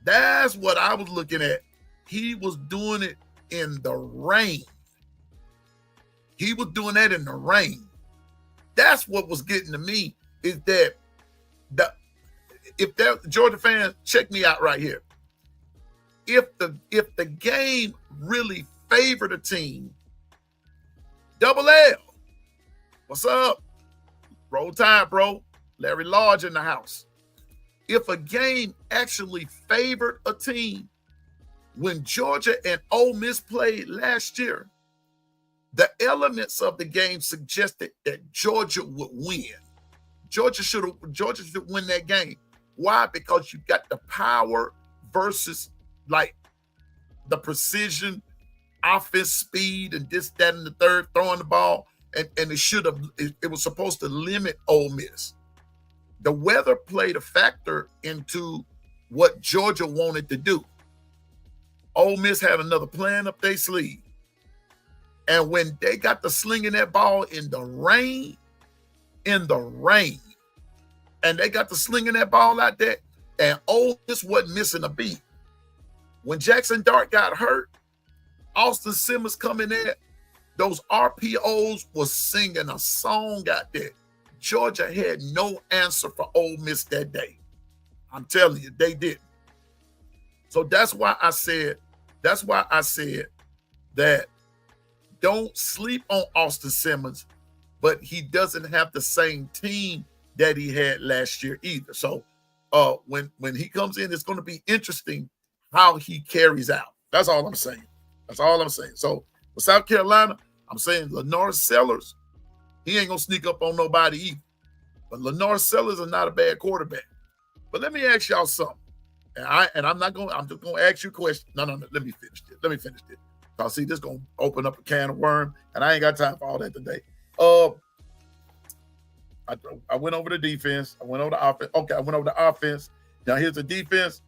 That's what I was looking at. He was doing it in the rain. He was doing that in the rain. That's what was getting to me, is that if they're Georgia fans, check me out right here. If the game really favored a team, Double L, what's up? Roll Tide, bro. Larry Lodge in the house. If a game actually favored a team, when Georgia and Ole Miss played last year, the elements of the game suggested that Georgia would win. Georgia should win that game. Why? Because you got the power versus like the precision, offense, speed, and this, that, and the third, throwing the ball. And it was supposed to limit Ole Miss. The weather played a factor into what Georgia wanted to do. Ole Miss had another plan up their sleeve. And when they got to slinging that ball in the rain, and they got to slinging that ball out there, and Ole Miss wasn't missing a beat. When Jackson Dart got hurt, Austin Simmons coming in, those RPOs was singing a song out there. Georgia had no answer for Ole Miss that day. I'm telling you, they didn't. So that's why I said that don't sleep on Austin Simmons, but he doesn't have the same team that he had last year either. So when he comes in, it's going to be interesting how he carries out. That's all I'm saying. So with South Carolina, I'm saying Lenore Sellers, he ain't going to sneak up on nobody either. But Lenore Sellers is not a bad quarterback. But let me ask y'all something. I'm just going to ask you a question. No, let me finish this. Because see, this is going to open up a can of worm, and I ain't got time for all that today. I went over the defense. I went over the offense. Okay, I went over the offense. Now here's the defense.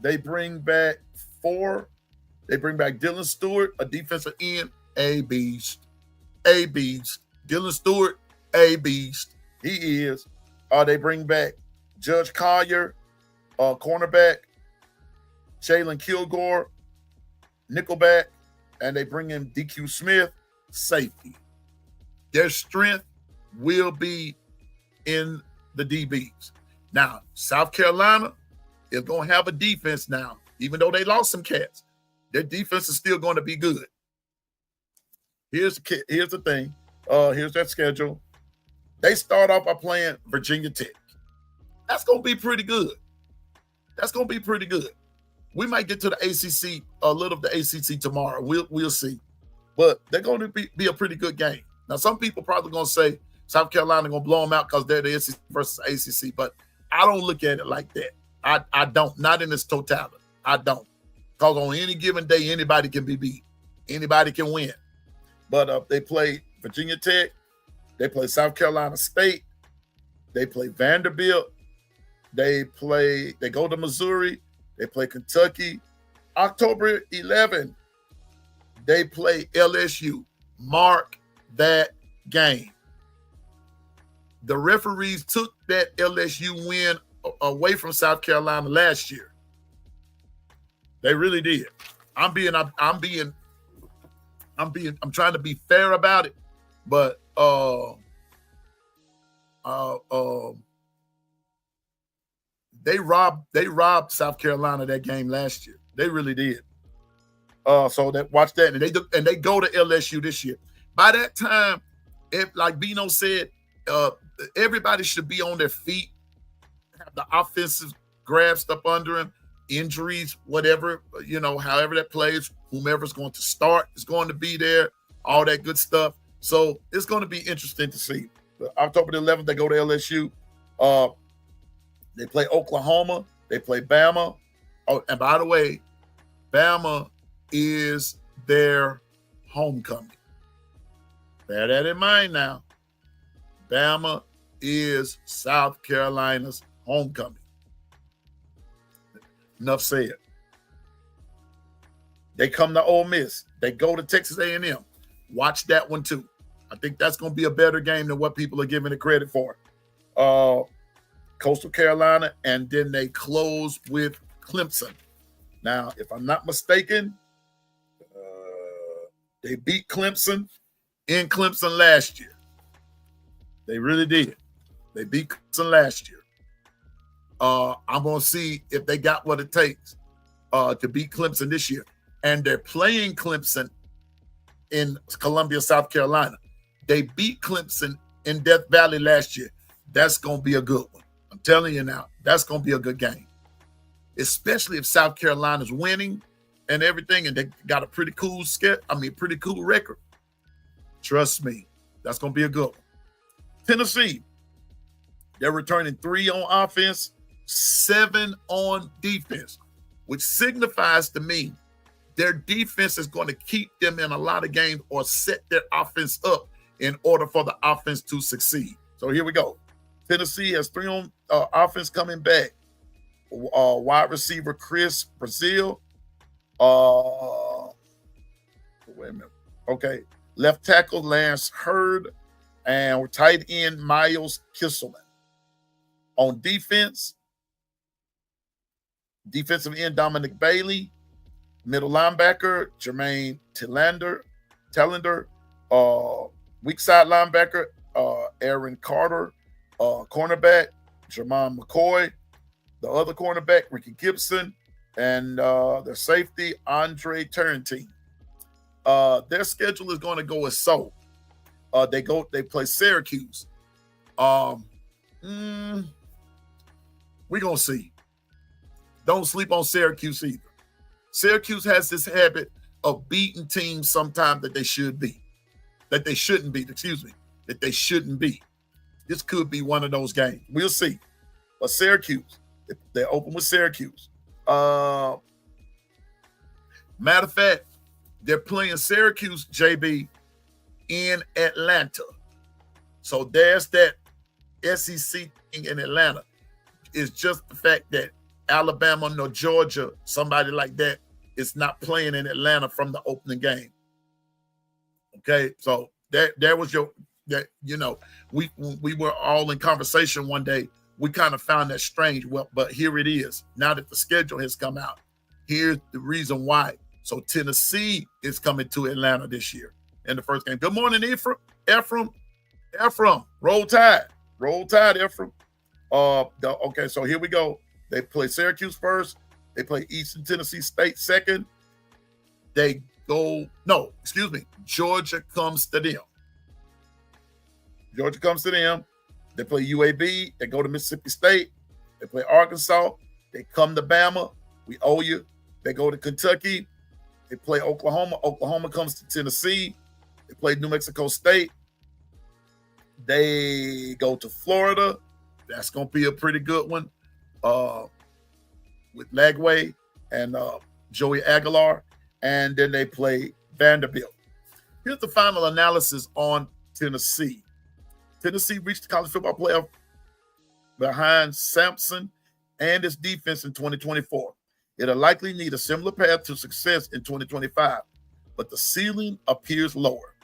They bring back Dylan Stewart, a defensive end, a beast. Dylan Stewart, a beast. He is. They bring back Judge Collier, cornerback, Jalen Kilgore, nickelback, and they bring in DQ Smith, safety. Their strength will be in the DBs. Now, South Carolina is going to have a defense now, even though they lost some cats. Their defense is still going to be good. Here's the thing. Here's their schedule. They start off by playing Virginia Tech. That's going to be pretty good. We might get to the ACC, a little of the ACC tomorrow. We'll see. But they're going to be a pretty good game. Now, some people probably going to say South Carolina going to blow them out because they're the SEC versus ACC. But I don't look at it like that. I don't. Not in its totality. I don't. Because on any given day, anybody can be beat. Anybody can win. But they play Virginia Tech. They play South Carolina State. They play Vanderbilt. They go to Missouri. They play Kentucky. October 11, they play LSU. Mark that game. The referees took that LSU win away from South Carolina last year. They really did. I'm trying to be fair about it, but they robbed South Carolina that game last year. They really did. So watch that, and they go to LSU this year. By that time, like Bino said, everybody should be on their feet, have the offensive grasp up under him, injuries, whatever, however that plays, whomever's going to start is going to be there, all that good stuff. So it's going to be interesting to see. October the 11th, they go to LSU. They play Oklahoma. They play Bama. Oh, and by the way, Bama is their homecoming. Bear that in mind now. Bama is South Carolina's homecoming. Enough said. They come to Ole Miss. They go to Texas A&M. Watch that one too. I think that's going to be a better game than what people are giving it credit for. Coastal Carolina, and then they close with Clemson. Now, if I'm not mistaken, they beat Clemson in Clemson last year. They really did. They beat Clemson last year. I'm going to see if they got what it takes to beat Clemson this year. And they're playing Clemson in Columbia, South Carolina. They beat Clemson in Death Valley last year. That's going to be a good one. I'm telling you now, that's going to be a good game. Especially if South Carolina's winning and everything, and they got a pretty cool pretty cool record. Trust me, that's going to be a good one. Tennessee, they're returning 3 on offense, 7 on defense, which signifies to me their defense is going to keep them in a lot of games or set their offense up in order for the offense to succeed. So here we go. Tennessee has 3 on offense coming back. Wide receiver Chris Brazil. Wait a minute. Okay. Left tackle Lance Hurd and tight end Miles Kisselman. On defense, defensive end Dominic Bailey. Middle linebacker Jermaine Telander. Weak side linebacker Aaron Carter. Cornerback Jermon McCoy. The other cornerback Ricky Gibson. And their safety Andre Turrentine. Their schedule is going to go as so. They play Syracuse. We're going to see. Don't sleep on Syracuse either. Syracuse has this habit of beating teams sometimes that they shouldn't be. That they shouldn't be. This could be one of those games. We'll see. But Syracuse, they're open with Syracuse. Matter of fact, they're playing Syracuse, JB, in Atlanta. So there's that SEC thing in Atlanta. It's just the fact that Alabama nor Georgia, somebody like that, is not playing in Atlanta from the opening game. Okay, so there was we were all in conversation one day. We kind of found that strange. Well, but here it is. Now that the schedule has come out, here's the reason why. So Tennessee is coming to Atlanta this year in the first game. Good morning, Ephraim. Roll Tide, Ephraim. Okay, so here we go. They play Syracuse first. They play Eastern Tennessee State second. Georgia comes to them. They play UAB. They go to Mississippi State. They play Arkansas. They come to Bama. We owe you. They go to Kentucky. They play Oklahoma. Oklahoma comes to Tennessee. They play New Mexico State. They go to Florida. That's going to be a pretty good one with Lagway. And Joey Aguilar, and then they play Vanderbilt. Here's the final analysis on Tennessee. Tennessee reached the college football playoff behind Sampson and his defense in 2024. It'll likely need a similar path to success in 2025, but the ceiling appears lower.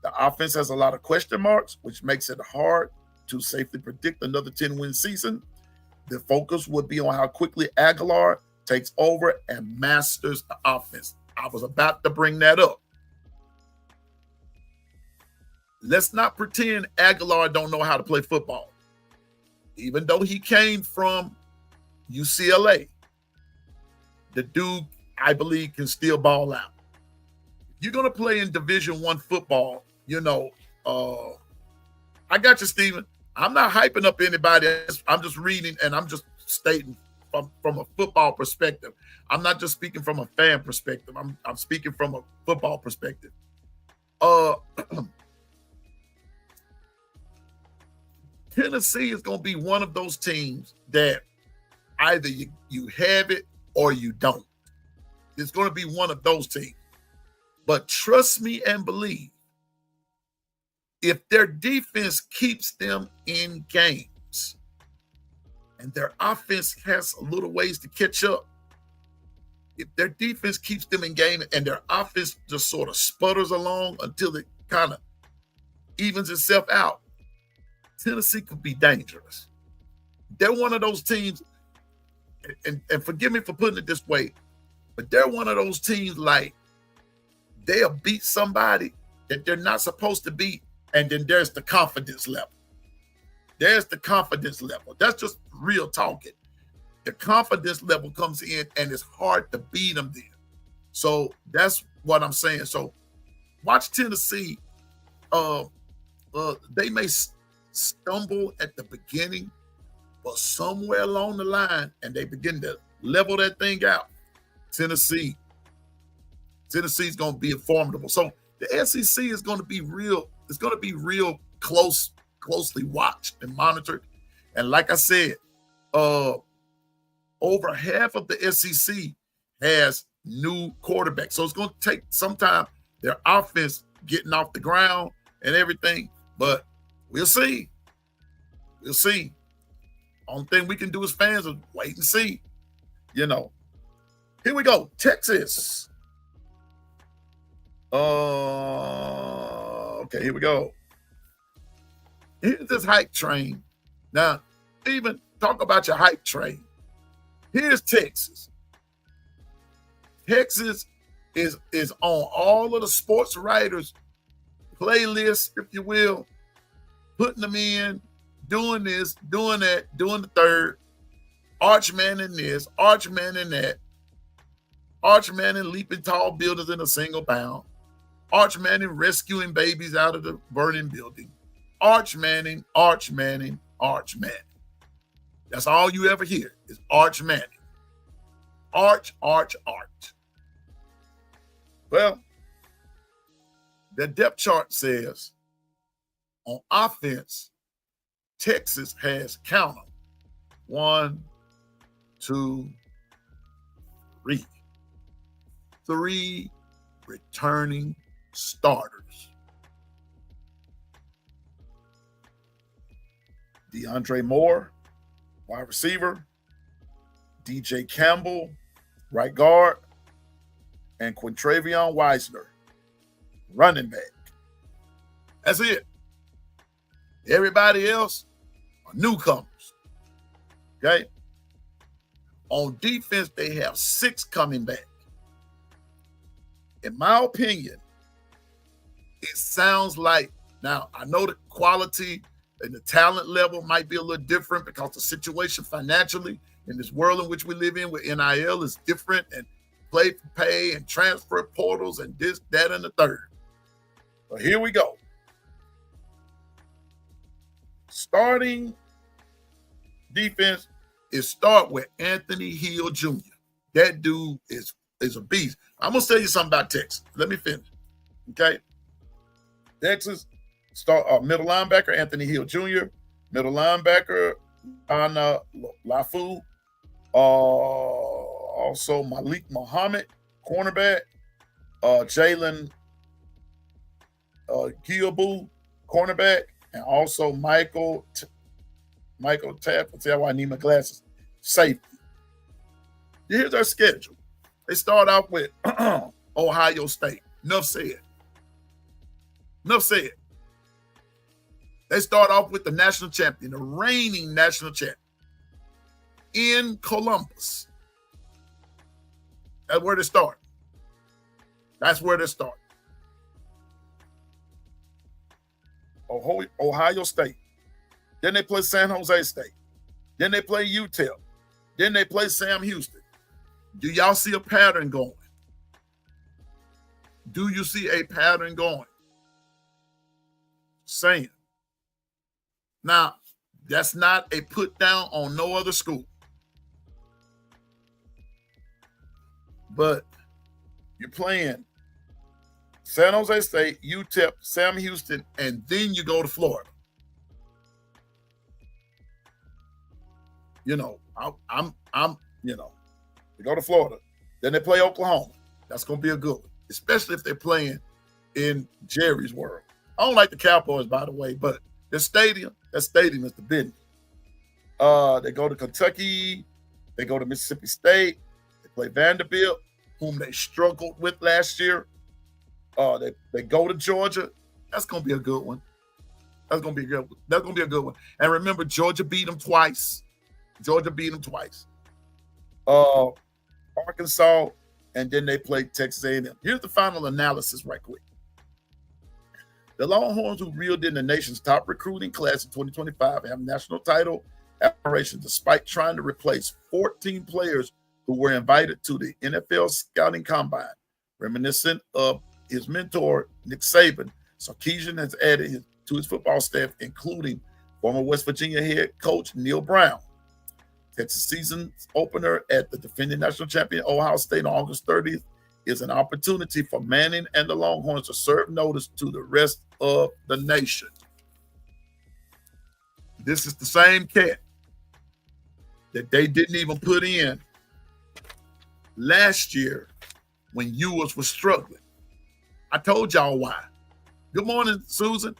The offense has a lot of question marks, which makes it hard to safely predict another 10-win season. The focus would be on how quickly Aguilar takes over and masters the offense. I was about to bring that up. Let's not pretend Aguilar don't know how to play football. Even though he came from UCLA, the dude, I believe, can still ball out. You're going to play in Division I football, I got you, Steven. I'm not hyping up anybody. I'm just reading and I'm just stating from a football perspective. I'm not just speaking from a fan perspective. I'm speaking from a football perspective. Tennessee is going to be one of those teams that either you have it or you don't. It's going to be one of those teams. But trust me and believe, if their defense keeps them in games and their offense has a little ways to catch up, if their defense keeps them in game and their offense just sort of sputters along until it kind of evens itself out, Tennessee could be dangerous. They're one of those teams, and forgive me for putting it this way, but they're one of those teams like they'll beat somebody that they're not supposed to beat, and then there's the confidence level. There's the confidence level. That's just real talking. The confidence level comes in, and it's hard to beat them then. So that's what I'm saying. So watch Tennessee. They may stumble at the beginning, but somewhere along the line, and they begin to level that thing out, Tennessee's going to be formidable. So the SEC is going to be real. It's going to be real closely watched and monitored. And like I said, over half of the SEC has new quarterbacks. So it's going to take some time, their offense getting off the ground and everything. But we'll see. We'll see. Only thing we can do as fans is wait and see. Here we go. Texas. Okay, here we go. Here's this hype train. Now, even talk about your hype train. Here's Texas. Texas is on all of the sports writers' playlists, if you will, putting them in, doing this, doing that, doing the third, Archman in this, Archman in that, Archman in leaping tall buildings in a single bound, Archman in rescuing babies out of the burning building, Archman. That's all you ever hear is Arch Manning. Arch. Well, the depth chart says on offense, Texas has, count them, 1, 2, 3. 3 returning starters. DeAndre Moore, wide receiver, DJ Campbell, right guard, and Quintravion Weisner, running back. That's it. Everybody else are newcomers. Okay? On defense, they have 6 coming back. In my opinion, it sounds like, now I know the quality and the talent level might be a little different because the situation financially in this world in which we live in with NIL is different, and play for pay and transfer portals and this, that, and the third. But here we go. Starting defense is start with Anthony Hill Jr. That dude is a beast. I'm going to tell you something about Texas. Let me finish. Okay? Texas, start middle linebacker, Anthony Hill Jr., middle linebacker, Anna Lafu, Also Malik Muhammad, cornerback. Jalen Gilbu, cornerback, and also Michael Tapp. Tell you why I need my glasses. Safety. Here's our schedule. They start off with Ohio State. Enough said. Enough said. They start off with the national champion, the reigning national champion, in Columbus. That's where they start. That's where they start. Ohio State. Then they play San Jose State. Then they play UTEP. Then they play Sam Houston. Do y'all see a pattern going? Do you see a pattern going? Saying. Now, that's not a put down on no other school. But you're playing San Jose State, UTEP, Sam Houston, and then you go to Florida. You know, they go to Florida. Then they play Oklahoma. That's going to be a good one, especially if they're playing in Jerry's world. I don't like the Cowboys, by the way, but that stadium is the business. They go to Kentucky. They go to Mississippi State. They play Vanderbilt, whom they struggled with last year. They go to Georgia. That's going to be a good one. That's going to be a good one. That's going to be a good one. And remember, Georgia beat them twice. Arkansas, and then they play Texas A&M. Here's the final analysis right quick. The Longhorns, who reeled in the nation's top recruiting class in 2025, have national title aspirations despite trying to replace 14 players who were invited to the NFL scouting combine. Reminiscent of his mentor, Nick Saban, Sarkisian has added to his football staff, including former West Virginia head coach Neil Brown. Texas season opener at the defending national champion Ohio State on August 30th is an opportunity for Manning and the Longhorns to serve notice to the rest of the nation. This is the same cat that they didn't even put in last year when Ewers was struggling. I told y'all why. Good morning, Susan.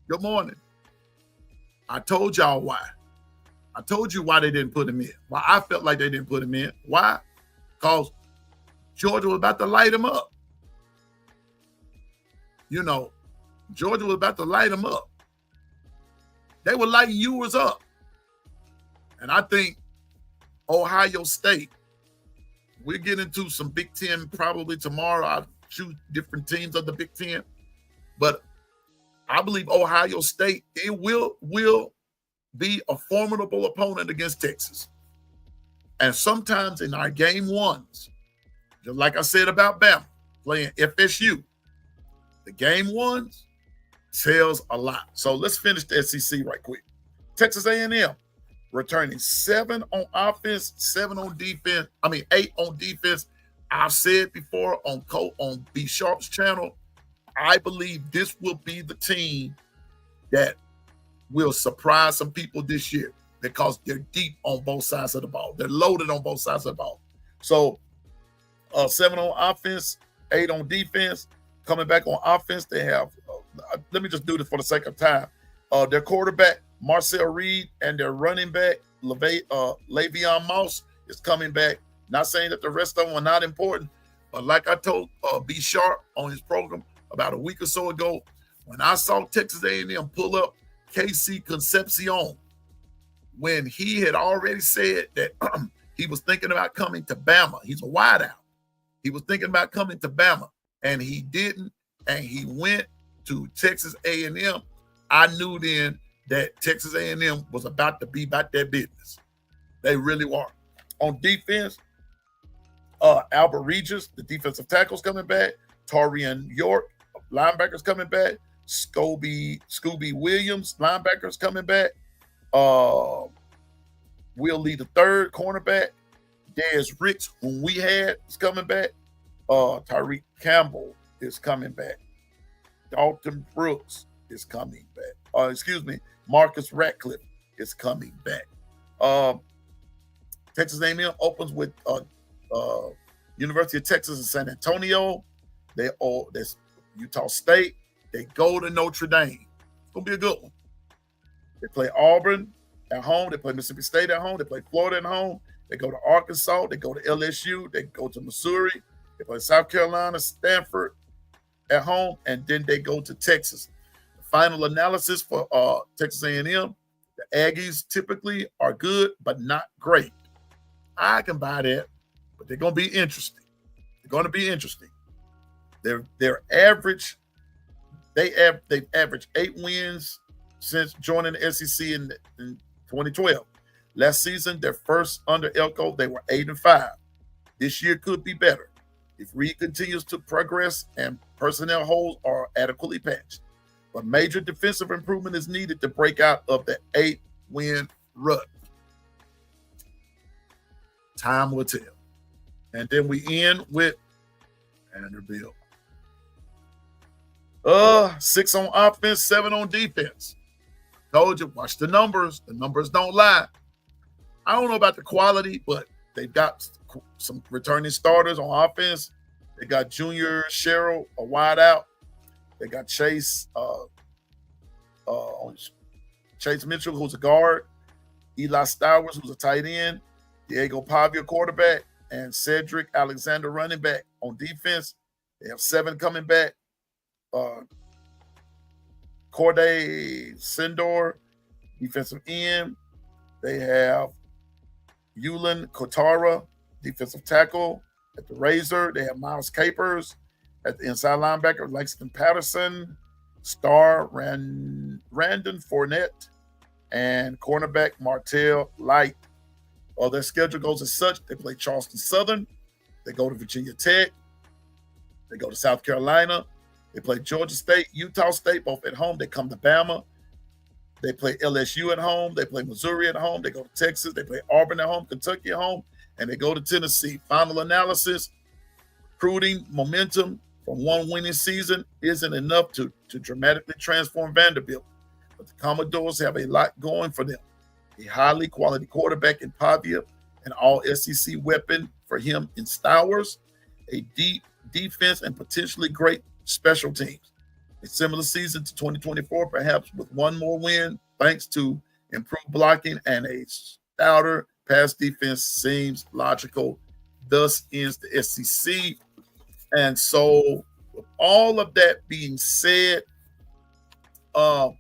Good morning. I told y'all why. I told you why they didn't put him in. Why I felt like they didn't put him in. Why? Because Georgia was about to light him up. You know, Georgia was about to light him up. They were lighting Ewers up. And I think Ohio State, we'll get into some Big Ten probably tomorrow. I'll choose different teams of the Big Ten. But I believe Ohio State, it will be a formidable opponent against Texas. And sometimes in our game ones, just like I said about Bama, playing FSU, the game ones tells a lot. So let's finish the SEC right quick. Texas A&M returning 7 on offense, 7 on defense. 8 on defense. I've said before on B Sharp's channel, I believe this will be the team that will surprise some people this year because they're deep on both sides of the ball. They're loaded on both sides of the ball. So 7 on offense, 8 on defense. Coming back on offense, they have, let me just do this for the sake of time. Their quarterback, Marcel Reed, and their running back, Le'Veon Moss, is coming back. Not saying that the rest of them are not important, but like I told B Sharp on his program about a week or so ago, when I saw Texas A&M pull up KC Concepcion, when he had already said that he was thinking about coming to Bama. He's a wideout. He was thinking about coming to Bama, and he didn't, and he went to Texas A&M. I knew then that Texas A&M was about to be about their business. They really were. On defense, Albert Regis, the defensive tackle's coming back. Torian York, linebackers coming back. Scooby Williams, linebackers coming back. Will Lee the third, cornerback. Dez Ricks, whom we had, is coming back. Tyreek Campbell is coming back. Dalton Brooks is coming back. Marcus Ratcliffe is coming back. Texas A&M opens with uh, University of Texas in San Antonio. There's Utah State. They go to Notre Dame. It's gonna be a good one. They play Auburn at home. They play Mississippi State at home. They play Florida at home. They go to Arkansas. They go to LSU. They go to Missouri. They play South Carolina, Stanford at home, and then they go to Texas. The final analysis for Texas A&M: the Aggies typically are good, but not great. I can buy that, but they're going to be interesting. They're going to be interesting. They're average. They've averaged 8 wins since joining the SEC in 2012. Last season, their first under Elko, they were 8-5. This year could be better if Reed continues to progress and personnel holes are adequately patched. But major defensive improvement is needed to break out of the 8-win rut. Time will tell. And then we end with Vanderbilt. 6 on offense, 7 on defense. Told you, watch the numbers. The numbers don't lie. I don't know about the quality, but they've got some returning starters on offense. They got Junior Sherrill, a wide out. They got Chase Mitchell, who's a guard. Eli Stowers, who's a tight end. Diego Pavia, quarterback. And Cedric Alexander, running back. On defense, they have 7 coming back. Corday Sindor, defensive end. They have Yulin Kotara, defensive tackle. At the Razor, they have Miles Capers. At the inside linebacker, Langston Patterson, star Randon Fournette, and cornerback Martell Light. Their schedule goes as such: they play Charleston Southern, they go to Virginia Tech, they go to South Carolina, they play Georgia State, Utah State, both at home. They come to Bama. They play LSU at home. They play Missouri at home. They go to Texas. They play Auburn at home, Kentucky at home, and they go to Tennessee. Final analysis: recruiting momentum from one winning season isn't enough to dramatically transform Vanderbilt, but the Commodores have a lot going for them. A highly quality quarterback in Pavia, an all-SEC weapon for him in Stowers, a deep defense, and potentially great special teams. A similar season to 2024, perhaps with one more win, thanks to improved blocking and a stouter pass defense, seems logical. Thus ends the SEC. And so, with all of that being said, for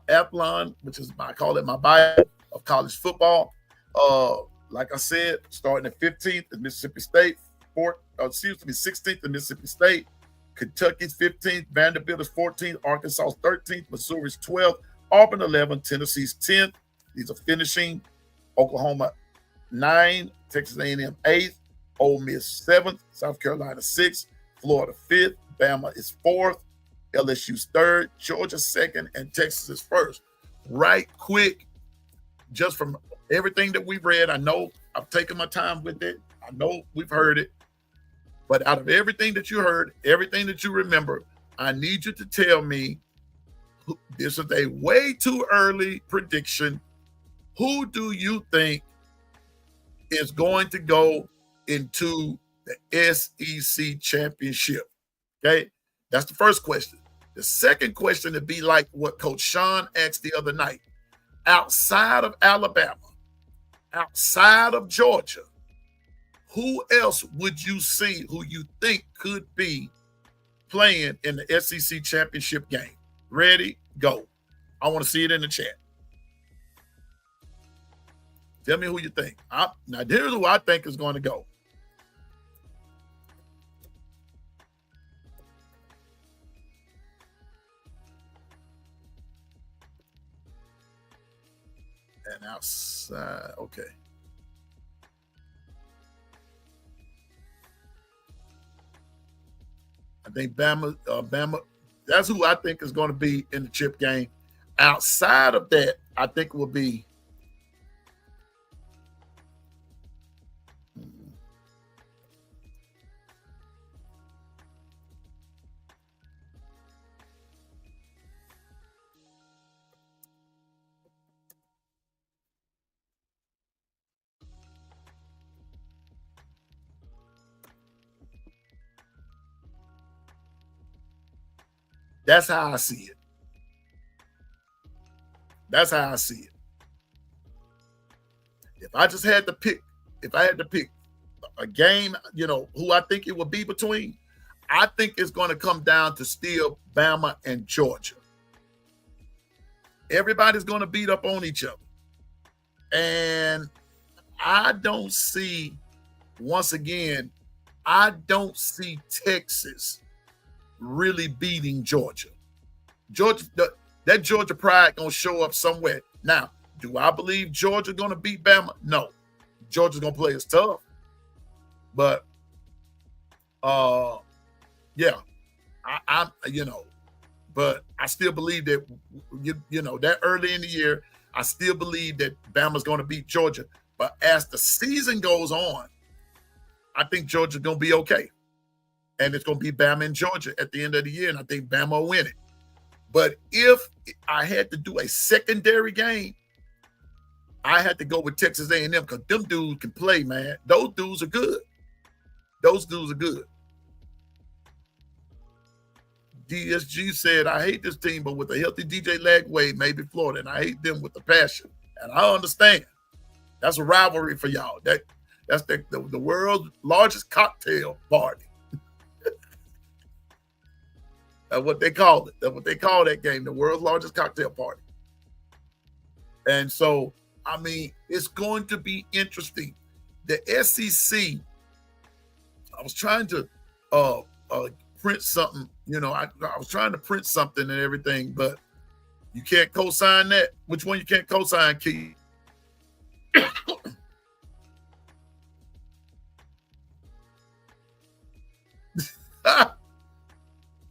Athlon, which is I call it my bio of college football. Like I said, starting at 15th at Mississippi State, 16th at Mississippi State, Kentucky's 15th, Vanderbilt is 14th, Arkansas's 13th, Missouri's 12th, Auburn 11th, Tennessee's 10th. These are finishing. Oklahoma 9, Texas A&M 8th, Ole Miss 7th, South Carolina 6th, Florida 5th, Bama is 4th, LSU's 3rd, Georgia 2nd, and Texas is 1st. Right quick, just from everything that we've read, I know I've taken my time with it. I know we've heard it. But out of everything that you heard, everything that you remember, I need you to tell me, this is a way too early prediction. Who do you think is going to go into the SEC championship? Okay, that's the first question. The second question would be like what Coach Sean asked the other night. Outside of Alabama, outside of Georgia, who else would you see who you think could be playing in the SEC championship game? Ready? Go. I want to see it in the chat. Tell me who you think. Now, here's who I think is going to go. And outside, okay. I think Bama, that's who I think is going to be in the chip game. Outside of that, I think it will be That's how I see it. That's how I see it. If I just had to pick, if I had to pick a game, who I think it would be between, I think it's going to come down to still Bama and Georgia. Everybody's going to beat up on each other. And I don't see, once again, I don't see Texas really beating Georgia. That Georgia pride going to show up somewhere. Now, do I believe Georgia going to beat Bama? No. Georgia's going to play as tough. But, yeah, but I still believe that, that early in the year, I still believe that Bama's going to beat Georgia. But as the season goes on, I think Georgia's going to be okay. And it's going to be Bama and Georgia at the end of the year, and I think Bama will win it. But if I had to do a secondary game, I had to go with Texas A&M because them dudes can play, man. Those dudes are good. Those dudes are good. DSG said, I hate this team, but with a healthy DJ Lagway, maybe Florida, and I hate them with a passion. And I understand. That's a rivalry for y'all. That's the world's largest cocktail party. That's what they call it. That's what they call that game, the world's largest cocktail party. And so, I mean, it's going to be interesting. The SEC, I was trying to print something, I was trying to print something and everything, but you can't co-sign that. Which one you can't co-sign, Keith?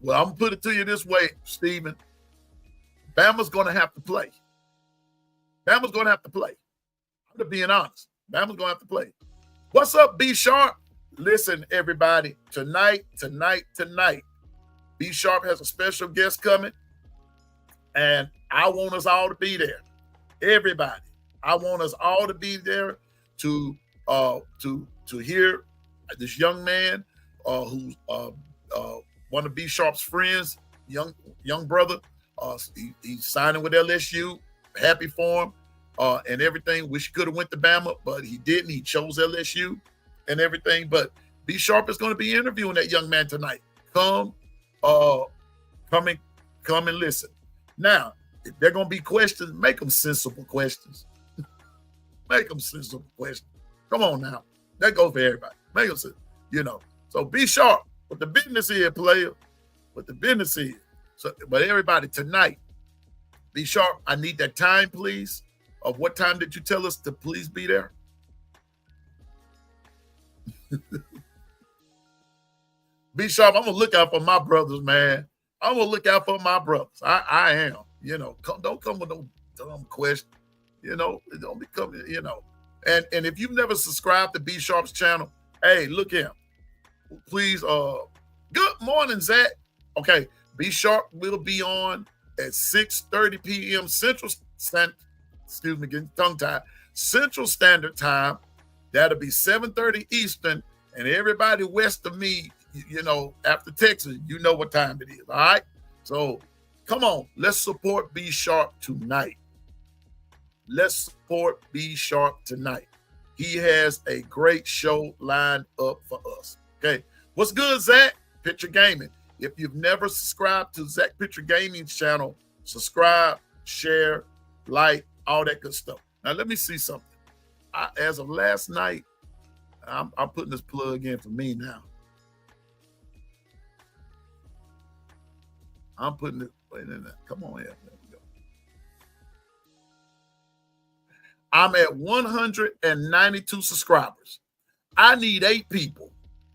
Well, I'm going to put it to you this way, Stephen. Bama's going to have to play. Bama's going to have to play. I'm just being honest. Bama's going to have to play. What's up, B Sharp? Listen, everybody, tonight, B Sharp has a special guest coming, and I want us all to be there. Everybody, I want us all to be there to hear this young man who's one of B Sharp's friends, young brother. He's signing with LSU. Happy for him and everything. Wish he could have went to Bama, but he didn't. He chose LSU and everything. But B Sharp is going to be interviewing that young man tonight. Come and listen. Now, if they're going to be questions, make them sensible questions. Make them sensible questions. Come on now. That goes for everybody. Make them sensible, So be sharp. What the business is, player. What the business is. So, but everybody, tonight, be sharp. I need that time, please. Of what time did you tell us to please be there? Be sharp. I'm going to look out for my brothers, man. I'm going to look out for my brothers. I am. Don't come with no dumb question. Don't be coming, And if you've never subscribed to B Sharp's channel, hey, look here. Please, good morning, Zach. Okay, B Sharp will be on at 6:30 p.m. getting tongue-tied, Central Standard Time. That'll be 7:30 Eastern, and everybody west of me, after Texas, you know what time it is, all right? So, come on, let's support B Sharp tonight. Let's support B Sharp tonight. He has a great show lined up for us. Okay, what's good, Zach? Picture Gaming. If you've never subscribed to Zach Picture Gaming's channel, subscribe, share, like, all that good stuff. Now, let me see something. As of last night, I'm putting this plug in for me now. I'm putting it. Wait a minute. Come on here. There we go. I'm at 192 subscribers. I need 8 people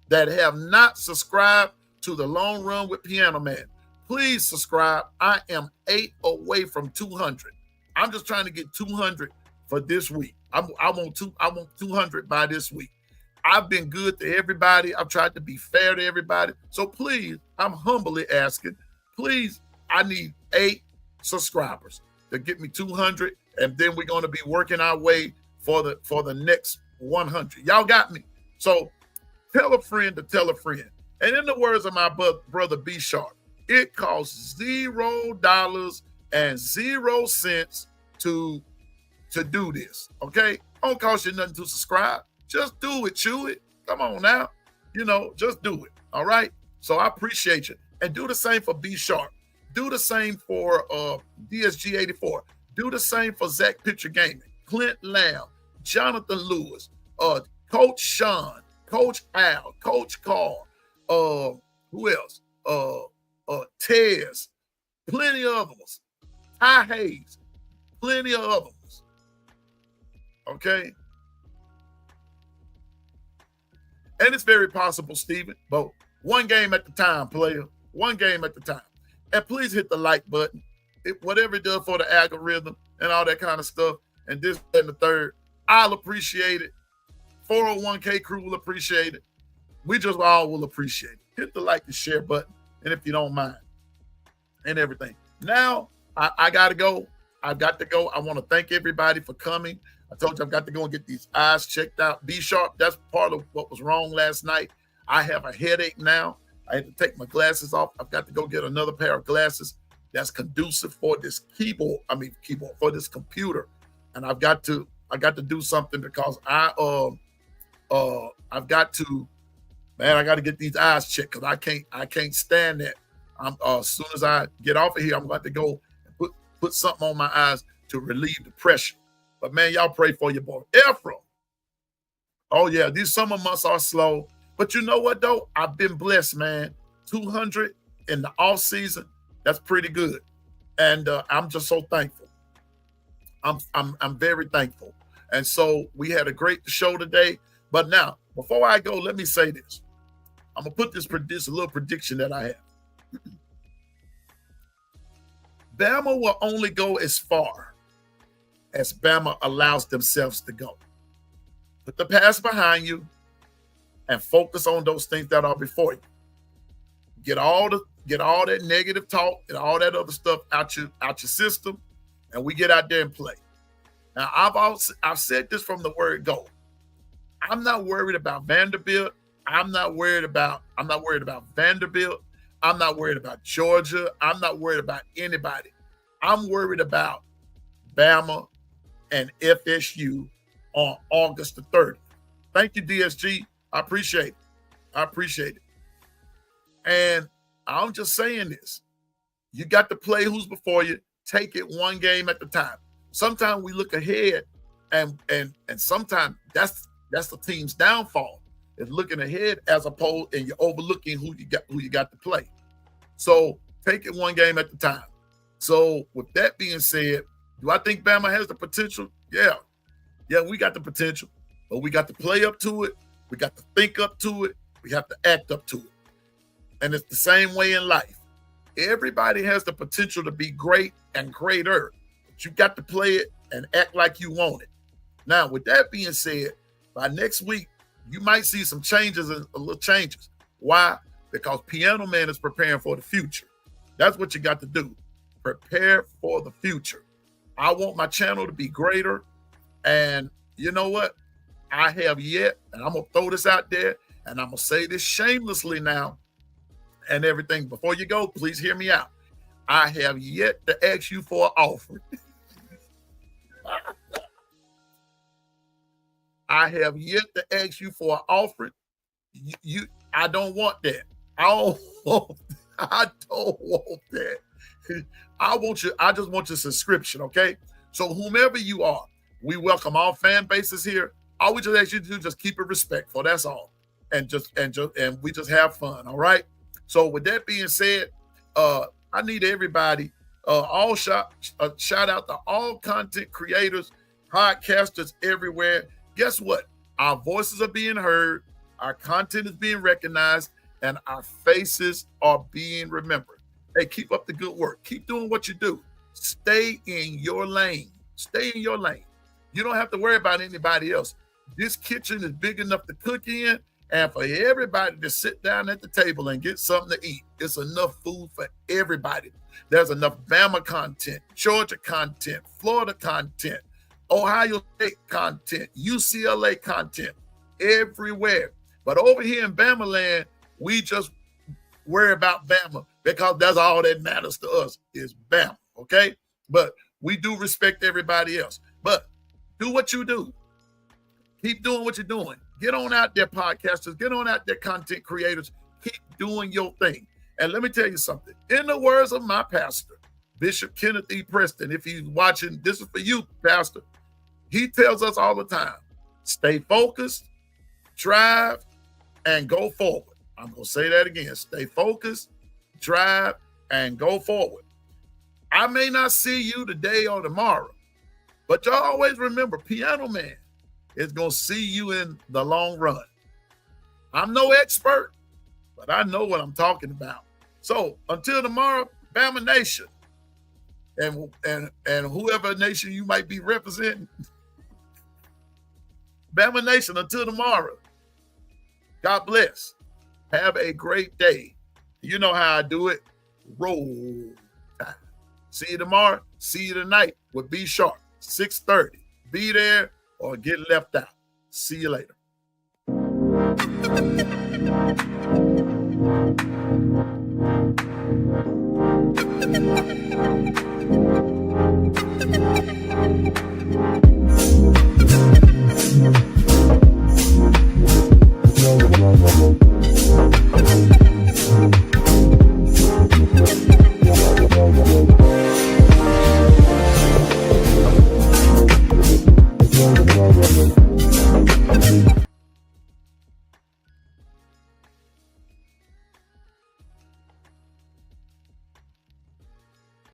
that have not subscribed to the Long Run with Piano Man. Please subscribe. I am 8 away from 200. I'm just trying to get 200 for this week. I want 200 by this week. I've been good to everybody. I've tried to be fair to everybody. So please, I'm humbly asking, please, I need 8 subscribers to get me 200, and then we're going to be working our way for the next 100. Y'all got me. So tell a friend to tell a friend. And in the words of my brother B Sharp, It costs $0.00 to do this. Okay, don't cost you nothing to subscribe. Just do it, chew it. Come on now, just do it. All right. So I appreciate you, and do the same for B Sharp. Do the same for DSG84. Do the same for Zach Pitcher Gaming, Clint Lamb, Jonathan Lewis, Coach Sean, Coach Al, Coach Carl, who else? Tez, plenty of others. Ty Hayes, plenty of others. Okay. And it's very possible, Stephen, but one game at the time, player. One game at the time. And please hit the like button. Whatever it does for the algorithm and all that kind of stuff, and this and the third, I'll appreciate it. 401k crew will appreciate it. We just all will appreciate it. Hit the like and share button, and if you don't mind, and everything. Now, I got to go. I've got to go. I want to thank everybody for coming. I told you I've got to go and get these eyes checked out. B Sharp, that's part of what was wrong last night. I have a headache now. I had to take my glasses off. I've got to go get another pair of glasses that's conducive for this keyboard, for this computer. And I've got to do something because I've got to get these eyes checked because I can't stand that. As soon as I get off of here, I'm going to go and put something on my eyes to relieve the pressure. But man, y'all pray for your boy Ephraim. Oh yeah, these summer months are slow. But you know what though? I've been blessed, man. 200 in the off season. That's pretty good. And I'm just so thankful. I'm very thankful. And so we had a great show today. But now, before I go, let me say this. I'm gonna put this little prediction that I have. Bama will only go as far as Bama allows themselves to go. Put the past behind you and focus on those things that are before you. Get all that negative talk and all that other stuff out your system, and we get out there and play. Now, I've said this from the word go. I'm not worried about Vanderbilt. I'm not worried about Vanderbilt. I'm not worried about Georgia. I'm not worried about anybody. I'm worried about Bama and FSU on August the 30th. Thank you, DSG. I appreciate it. And I'm just saying this. You got to play who's before you. Take it one game at a time. Sometimes we look ahead, and sometimes that's the team's downfall. Is looking ahead as opposed, and you're overlooking who you got to play. So take it one game at a time. So with that being said, do I think Bama has the potential? Yeah, we got the potential, but we got to play up to it. We got to think up to it. We have to act up to it. And it's the same way in life. Everybody has the potential to be great and greater, but you got to play it and act like you want it. Now, with that being said, by next week, you might see some changes, a little changes. Why? Because Piano Man is preparing for the future. That's what you got to do. Prepare for the future. I want my channel to be greater. And you know what? I have yet, and I'm going to throw this out there, and I'm going to say this shamelessly now and everything. Before you go, please hear me out. I have yet to ask you for an offering. I have yet to ask you for an offering. I don't want that. I don't want that. I just want your subscription, okay? So whomever you are, we welcome all fan bases here. All we just ask you to do, just keep it respectful. That's all. And we just have fun, all right? So with that being said, I need everybody, shout out to all content creators, podcasters everywhere. Guess what? Our voices are being heard, our content is being recognized, and our faces are being remembered. Hey, keep up the good work. Keep doing what you do. Stay in your lane. Stay in your lane. You don't have to worry about anybody else. This kitchen is big enough to cook in, and for everybody to sit down at the table and get something to eat. It's enough food for everybody. There's enough Bama content, Georgia content, Florida content, Ohio State content, UCLA content, everywhere. But over here in Bama land, we just worry about Bama because that's all that matters to us is Bama, okay? But we do respect everybody else. But do what you do. Keep doing what you're doing. Get on out there, podcasters. Get on out there, content creators. Keep doing your thing. And let me tell you something. In the words of my pastor, Bishop Kenneth E. Preston, if he's watching, this is for you, Pastor. He tells us all the time, stay focused, drive, and go forward. I'm going to say that again. Stay focused, drive, and go forward. I may not see you today or tomorrow, but y'all always remember, Piano Man is going to see you in the long run. I'm no expert, but I know what I'm talking about. So until tomorrow, Bama Nation, and whoever nation you might be representing, Bama Nation, until tomorrow, God bless. Have a great day. You know how I do it. Roll time. See you tomorrow. See you tonight with Be Sharp, 6:30. Be there or get left out. See you later.